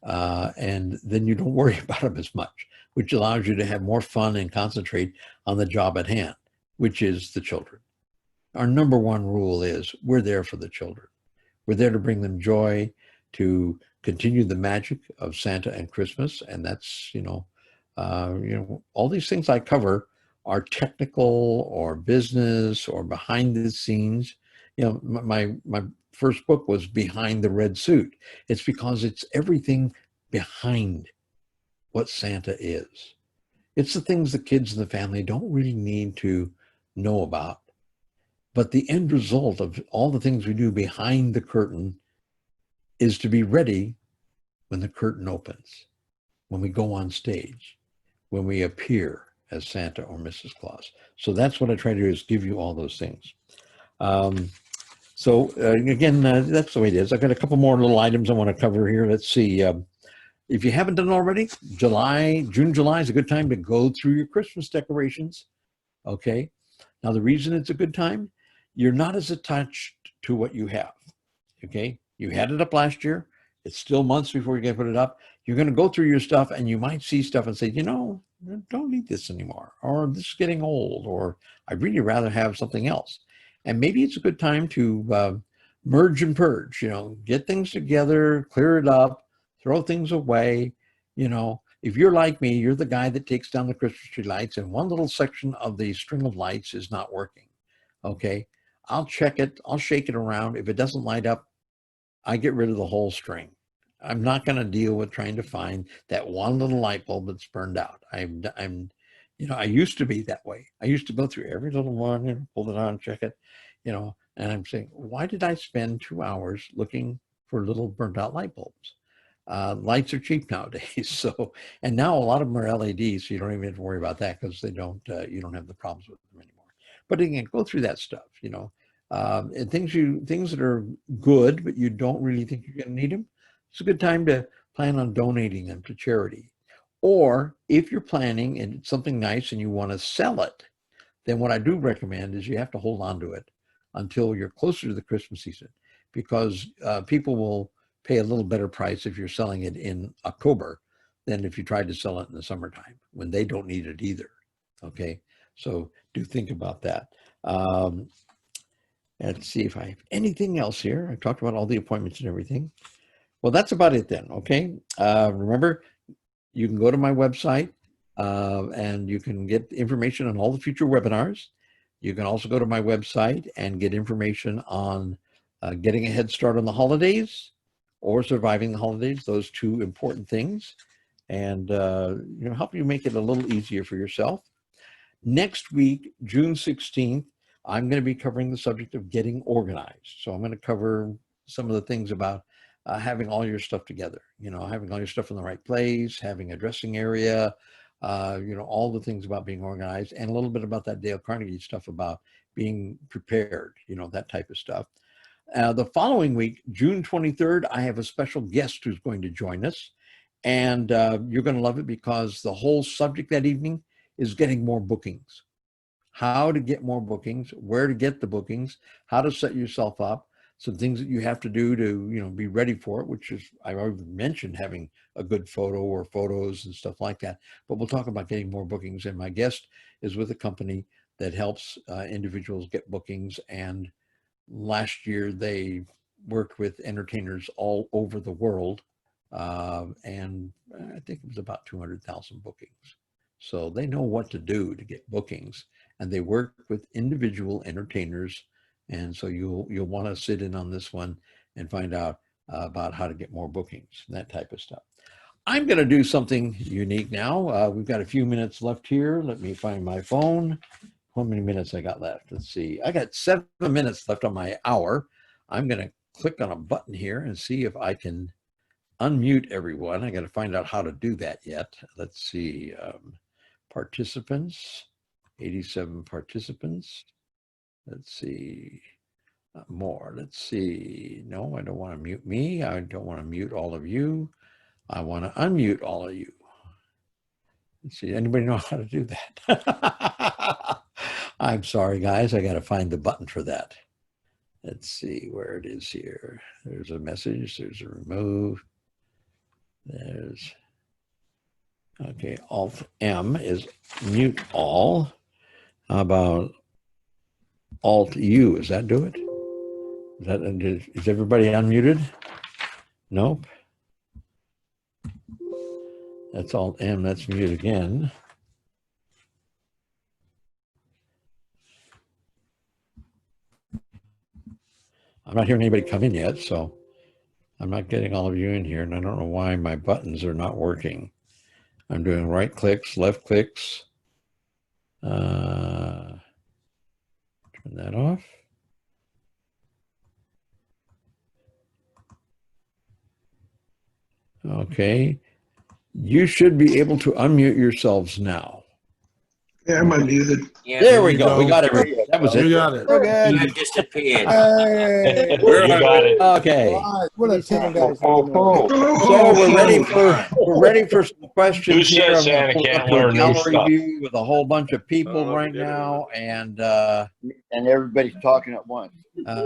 and then you don't worry about them as much, which allows you to have more fun and concentrate on the job at hand, which is the children. Our number one rule is we're there for the children. We're there to bring them joy, to continue the magic of Santa and Christmas. And that's, you know, all these things I cover are technical or business or behind the scenes. You know, my first book was Behind the Red Suit. It's because it's everything behind what Santa is. It's the things the kids and the family don't really need to know about. But the end result of all the things we do behind the curtain is to be ready when the curtain opens, when we go on stage, when we appear as Santa or Mrs. Claus. So that's what I try to do, is give you all those things. Again, that's the way it is. I've got a couple more little items I want to cover here. Let's see. If you haven't done it already, June, July is a good time to go through your Christmas decorations. Okay. Now, the reason it's a good time, you're not as attached to what you have. Okay. You had it up last year. It's still months before you can put it up. You're going to go through your stuff and you might see stuff and say, you know, I don't need this anymore, or this is getting old, or I'd really rather have something else. And maybe it's a good time to merge and purge, you know, get things together, clear it up, throw things away. You know, if you're like me, you're the guy that takes down the Christmas tree lights and one little section of the string of lights is not working. Okay. I'll check it. I'll shake it around. If it doesn't light up, I get rid of the whole string. I'm not going to deal with trying to find that one little light bulb that's burned out. You know, I used to be that way. I used to go through every little one and pull it on, check it, you know, and I'm saying, why did I spend 2 hours looking for little burnt out light bulbs? Lights are cheap nowadays. So, and now a lot of them are LED, so you don't even have to worry about that because they don't, you don't have the problems with them anymore. But again, go through that stuff, you know, and things that are good, but you don't really think you're going to need them. It's a good time to plan on donating them to charity. Or if you're planning and it's something nice and you want to sell it, then what I do recommend is you have to hold on to it until you're closer to the Christmas season, because people will pay a little better price if you're selling it in October than if you tried to sell it in the summertime when they don't need it either. Okay, so do think about that. Let's see if I have anything else here. I talked about all the appointments and everything. Well, that's about it then. Okay, remember, you can go to my website and you can get information on all the future webinars. You can also go to my website and get information on getting a head start on the holidays or surviving the holidays, those two important things, and help you make it a little easier for yourself. Next week, June 16th, I'm going to be covering the subject of getting organized. So I'm going to cover some of the things about having all your stuff together, having all your stuff in the right place, having a dressing area, all the things about being organized, and a little bit about that Dale Carnegie stuff about being prepared, that type of stuff. The following week, June 23rd, I have a special guest who's going to join us, and you're going to love it because the whole subject that evening is getting more bookings. How to get more bookings, where to get the bookings, how to set yourself up, some things that you have to do to, be ready for it, which is, I already mentioned having a good photo or photos and stuff like that. But we'll talk about getting more bookings. And my guest is with a company that helps individuals get bookings. And last year they worked with entertainers all over the world. And I think it was about 200,000 bookings. So they know what to do to get bookings, and they work with individual entertainers. And so you'll want to sit in on this one and find out about how to get more bookings, and that type of stuff. I'm going to do something unique now. We've got a few minutes left here. Let me find my phone. How many minutes I got left? Let's see. I got 7 minutes left on my hour. I'm going to click on a button here and see if I can unmute everyone. I got to find out how to do that yet. Let's see. Participants, 87 participants. Let's see. More. Let's see. No, I don't want to mute me. I don't want to mute all of you. I want to unmute all of you. Let's see. Anybody know how to do that? I'm sorry, guys. I got to find the button for that. Let's see where it is here. There's a message. There's a remove. There's, okay, Alt-M is mute all. How about Alt-U? Does that do it? Is everybody unmuted? Nope. That's Alt-M. That's mute again. I'm not hearing anybody come in yet, so I'm not getting all of you in here, and I don't know why my buttons are not working. I'm doing right clicks, left clicks. Turn that off. Okay. You should be able to unmute yourselves now. Yeah, I'm unmuted. Yeah, There we go. We got it. That was it. You got it. Okay. you disappeared. Hey, You got it. Okay. what a team, guys. So we're ready for some questions. Who said here. I'm Santa gonna can't pull up learn the new gallery stuff? view with a whole bunch of people right we did it. now, and everybody's talking at once.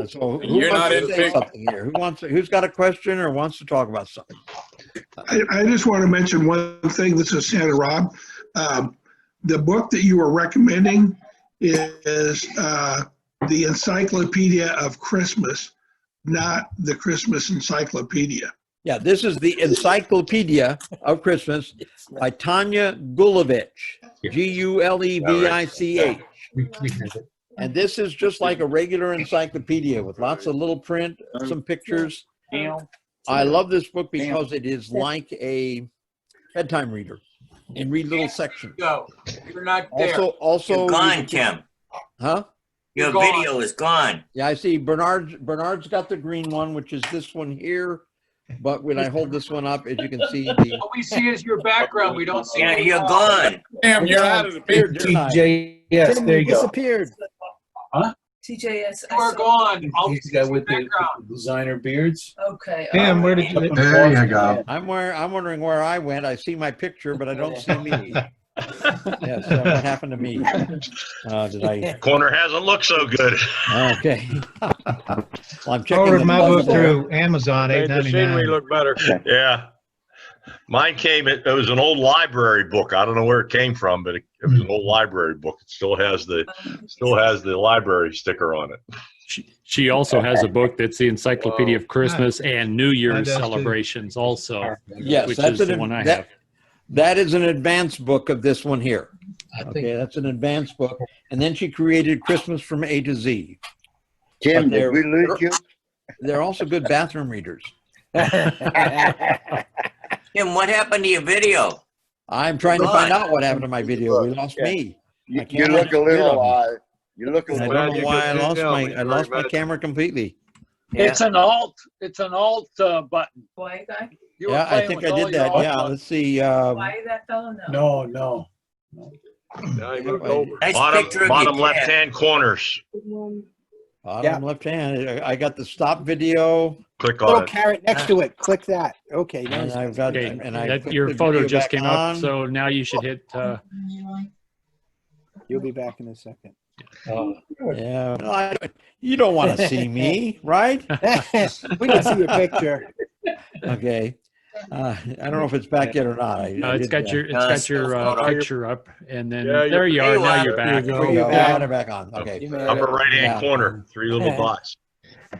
so who You're wants not to in say pic- something here? Who's got a question or wants to talk about something? I just want to mention one thing. This is Santa Rob. The book that you were recommending is the Encyclopedia of Christmas, not the Christmas Encyclopedia. Yeah, this is the Encyclopedia of Christmas by Tanya Gulevich, Gulevich. And this is just like a regular encyclopedia with lots of little print, some pictures. I love this book because it is like a bedtime reader. You read little sections. Go. You're not there. Also, You're gone, Tim. huh? Your You're video is gone. Yeah, I see. Bernard's got the green one, which is this one here. but when I hold this one up, as you can see, the All we see is your background. We don't see. Yeah, you're gone. Damn, you're out of the picture. didn't I? TJS, Tim, there you you go. disappeared. TJS. You are gone. All we He's see is got your with the background. designer beards. Okay. Damn, where did you? There you go. I'm wondering where I went. I see my picture, but I don't see me. Yes, what happened to me? Did I? Corner hasn't looked so good. Okay. Well, I'm checking Ordered the my buttons book there. through Amazon, Made the scenery $8.99. look better. Yeah. Mine came, it was an old library book. I don't know where it came from, but it was an old library book. It still has the library sticker on it. She also has a book that's the Encyclopedia of Christmas and New Year's does too. celebrations also, Yes, which that's is the one I have. That is an advanced book of this one here. I think Okay, that's an advanced book. And then she created Christmas from A to Z. Tim, But did we lose you? They're also good bathroom readers. Tim, what happened to your video? I'm trying to find out what happened to my video. We lost Yeah. me. You, can't you look a understand little, them. you look a I little. don't know why I lost my camera completely. Yeah. It's an alt button. Why guy? You were Yeah, I playing think with I all did your that. alt Yeah, buttons. let's see. Why that fellow? No. No. Nice picture of Bottom your cat. left-hand corners. Bottom left hand. I got the stop video, Click on Little it. carrot next to it. Click that. Okay. and Nice. I've got Okay, and I put your the photo video just back came up, on. so now you should hit. You'll be back in a second. Yeah, no, you don't want to see me, right? We can see your picture. Okay. I don't know if it's back yet or not. It's got your photo. picture up, and then Yeah, there you are. you Now are. you're back. There you go. Yeah. I got it back on. Okay. You made Upper it. right-hand Yeah. corner, 3 little dots.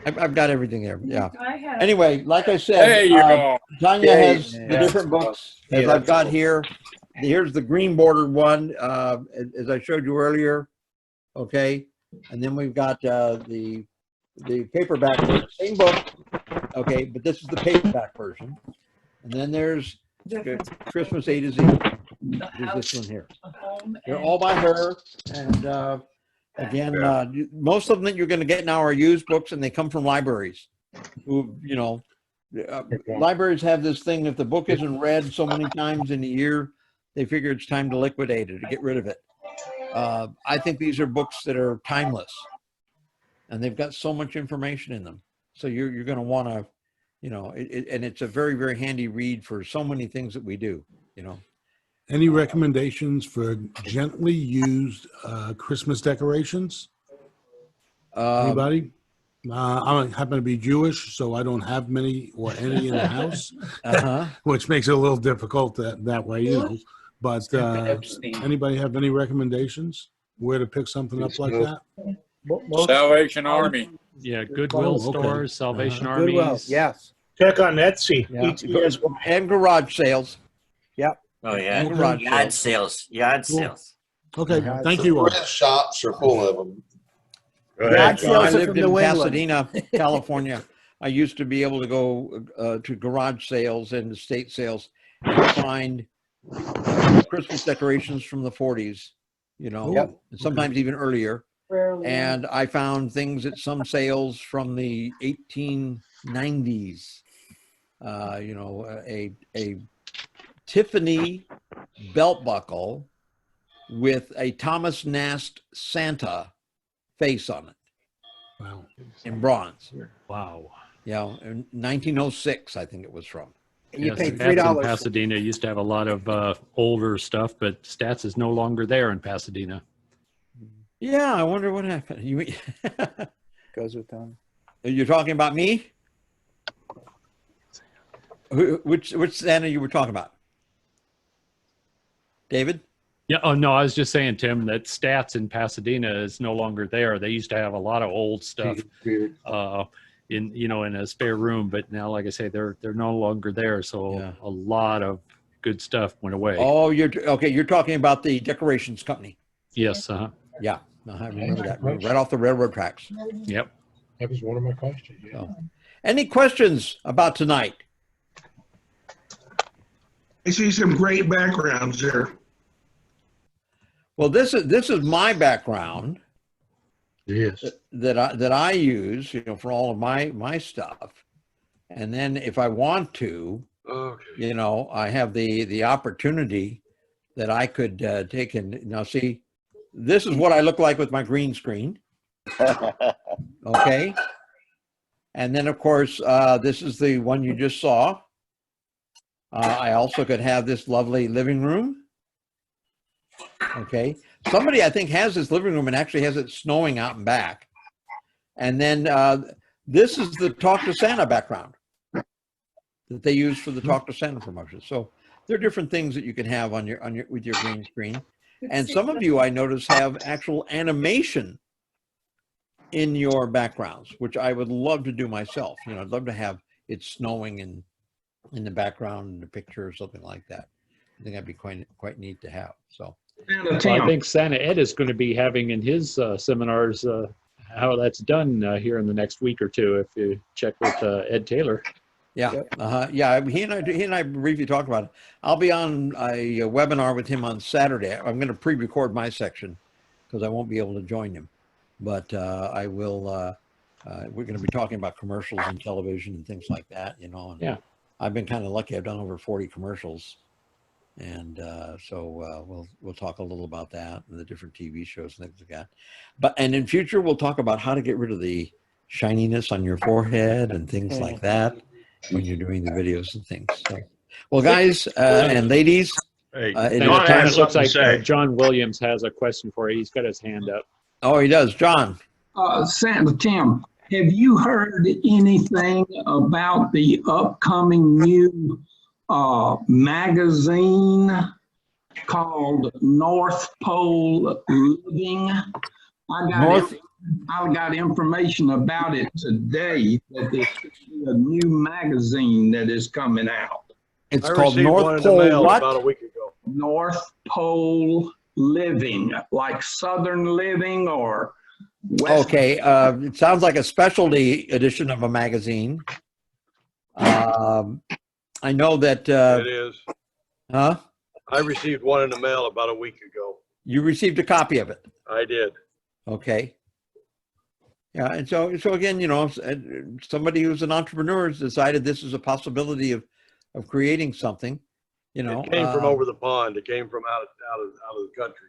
I've got everything there. Yeah. I had. Anyway, like I said, There you go. Tanya Yeah, has yeah. the different books as I've got here. Here's the green bordered one, as I showed you earlier. Okay. And then we've got the paperback version, same book. Okay, but this is the paperback version. And then there's Christmas A to Z. The Here's house, this one here. a home, They're and all by her. And again, most of them that you're going to get now are used books, and they come from libraries. Who, libraries have this thing: if the book isn't read so many times in a year, they figure it's time to liquidate it, to get rid of it. I think these are books that are timeless, and they've got so much information in them. So you're going to want to, and it's a very, very handy read for so many things that we do. Any recommendations for gently used Christmas decorations? Anybody? I happen to be Jewish, so I don't have many or any in the house, which makes it a little difficult that way, But anybody have any recommendations where to pick something up like that? Salvation Army. Yeah, Goodwill Oh, okay. stores, Salvation Goodwill. Armies. Yes. check on Etsy. Yeah. ETS. And garage sales. Oh, yeah. And garage Yard sales. sales. Okay, thank you all. Shops are full of them. Go Yeah, ahead, I'd John. sales I are lived from in New England. Pasadena, California. I used to be able to go to garage sales and estate sales and find Christmas decorations from the 40s, Yep. and sometimes even earlier. rarely. And I found things at some sales from the 1890s. A Tiffany belt buckle with a Thomas Nast Santa face on it Wow. in bronze. Wow. In 1906, I think it was from. And you Yes, paid Stats in $3. Pasadena used to have a lot of older stuff, but Stats is no longer there in Pasadena. Yeah, I wonder what happened. Goes with them. You're talking about me? Which Santa you were talking about? David? Yeah. Oh no, I was just saying, Tim, that Stats in Pasadena is no longer there. They used to have a lot of old stuff in a spare room, but now, like I say, they're no longer there. So Yeah. a lot of good stuff went away. Oh, you're talking about the decorations company. Yes. Yeah, I remember that. Right off the railroad tracks. Yep. That was one of my questions. Yeah. So, any questions about tonight? I see some great backgrounds there. Well, this is my background Yes. that I use, for all of my stuff. And then if I want to, Okay. you know, I have the opportunity that I could take and now see, this is what I look like with my green screen. Okay. And then of course, this is the one you just saw. I also could have this lovely living room. Okay. Somebody I think has this living room and actually has it snowing out and back. And then this is the Talk to Santa background that they use for the Talk to Santa promotion. So there are different things that you can have on your with your green screen. And some of you I notice have actual animation in your backgrounds, which I would love to do myself. You know, I'd love to have it snowing in the background in the picture or something like that. I think that'd be quite neat to have. So Well, I think Santa Ed is going to be having in his seminars how that's done here in the next week or two. If you check with Ed Taylor. yeah, yeah. He and I briefly talked about it. I'll be on a webinar with him on Saturday. I'm going to pre-record my section because I won't be able to join him, but I will. We're going to be talking about commercials and television and things like that. You know. And yeah. I've been kind of lucky. I've done over 40 commercials, and so we'll talk a little about that and the different TV shows and things like that. And in future we'll talk about how to get rid of the shininess on your forehead and things like that when you're doing the videos and things. So, well, guys and ladies, Hey, it John has It looks something like to say. John Williams has a question for you. He's got his hand up. Oh, he does, John. Tim, have you heard anything about the upcoming new magazine called North Pole Living? I got information about it today that there's a new magazine that is coming out. It's called North Pole what? About a week ago. North Pole Living, like Southern Living or West. Okay, it sounds like a specialty edition of a magazine. I know that. It is. Huh? I received one in the mail about a week ago. You received a copy of it. I did. Okay. Yeah, and so again, you know, somebody who's an entrepreneur has decided this is a possibility of creating something. You know, It came from over the pond. It came from out of the country.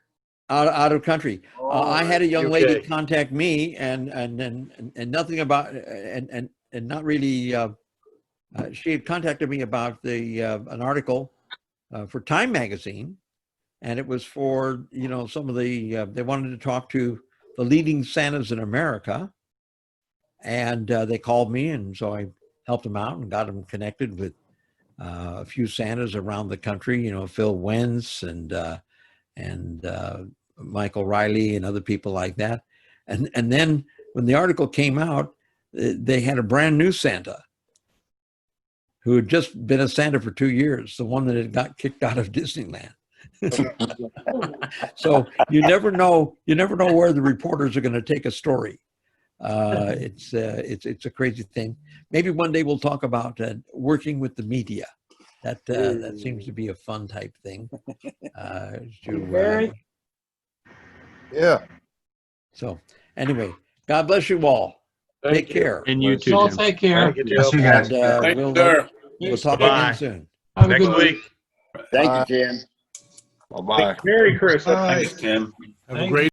Out of country. I had a young lady UK. contact me and nothing about and not really. She had contacted me about an article for Time magazine, and it was for, you know, some of the they wanted to talk to the leading Santas in America, and they called me, and so I helped them out and got them connected with a few Santas around the country. You know, Phil Wentz and Michael Riley and other people like that. And then when the article came out, they had a brand new Santa who had just been a Santa for 2 years, the one that had got kicked out of Disneyland. So you never know where the reporters are going to take a story. It's a crazy thing. Maybe one day we'll talk about working with the media. That seems to be a fun type thing. Yeah. So anyway, God bless you all. Take care. And you too, So Jim. take care. Thank you, Tim. And Thank we'll you, sir. talk Bye. again soon. Have a Next good week. Thank you, Tim. Bye-bye. Merry Christmas. Bye. Thanks, Tim. Have a great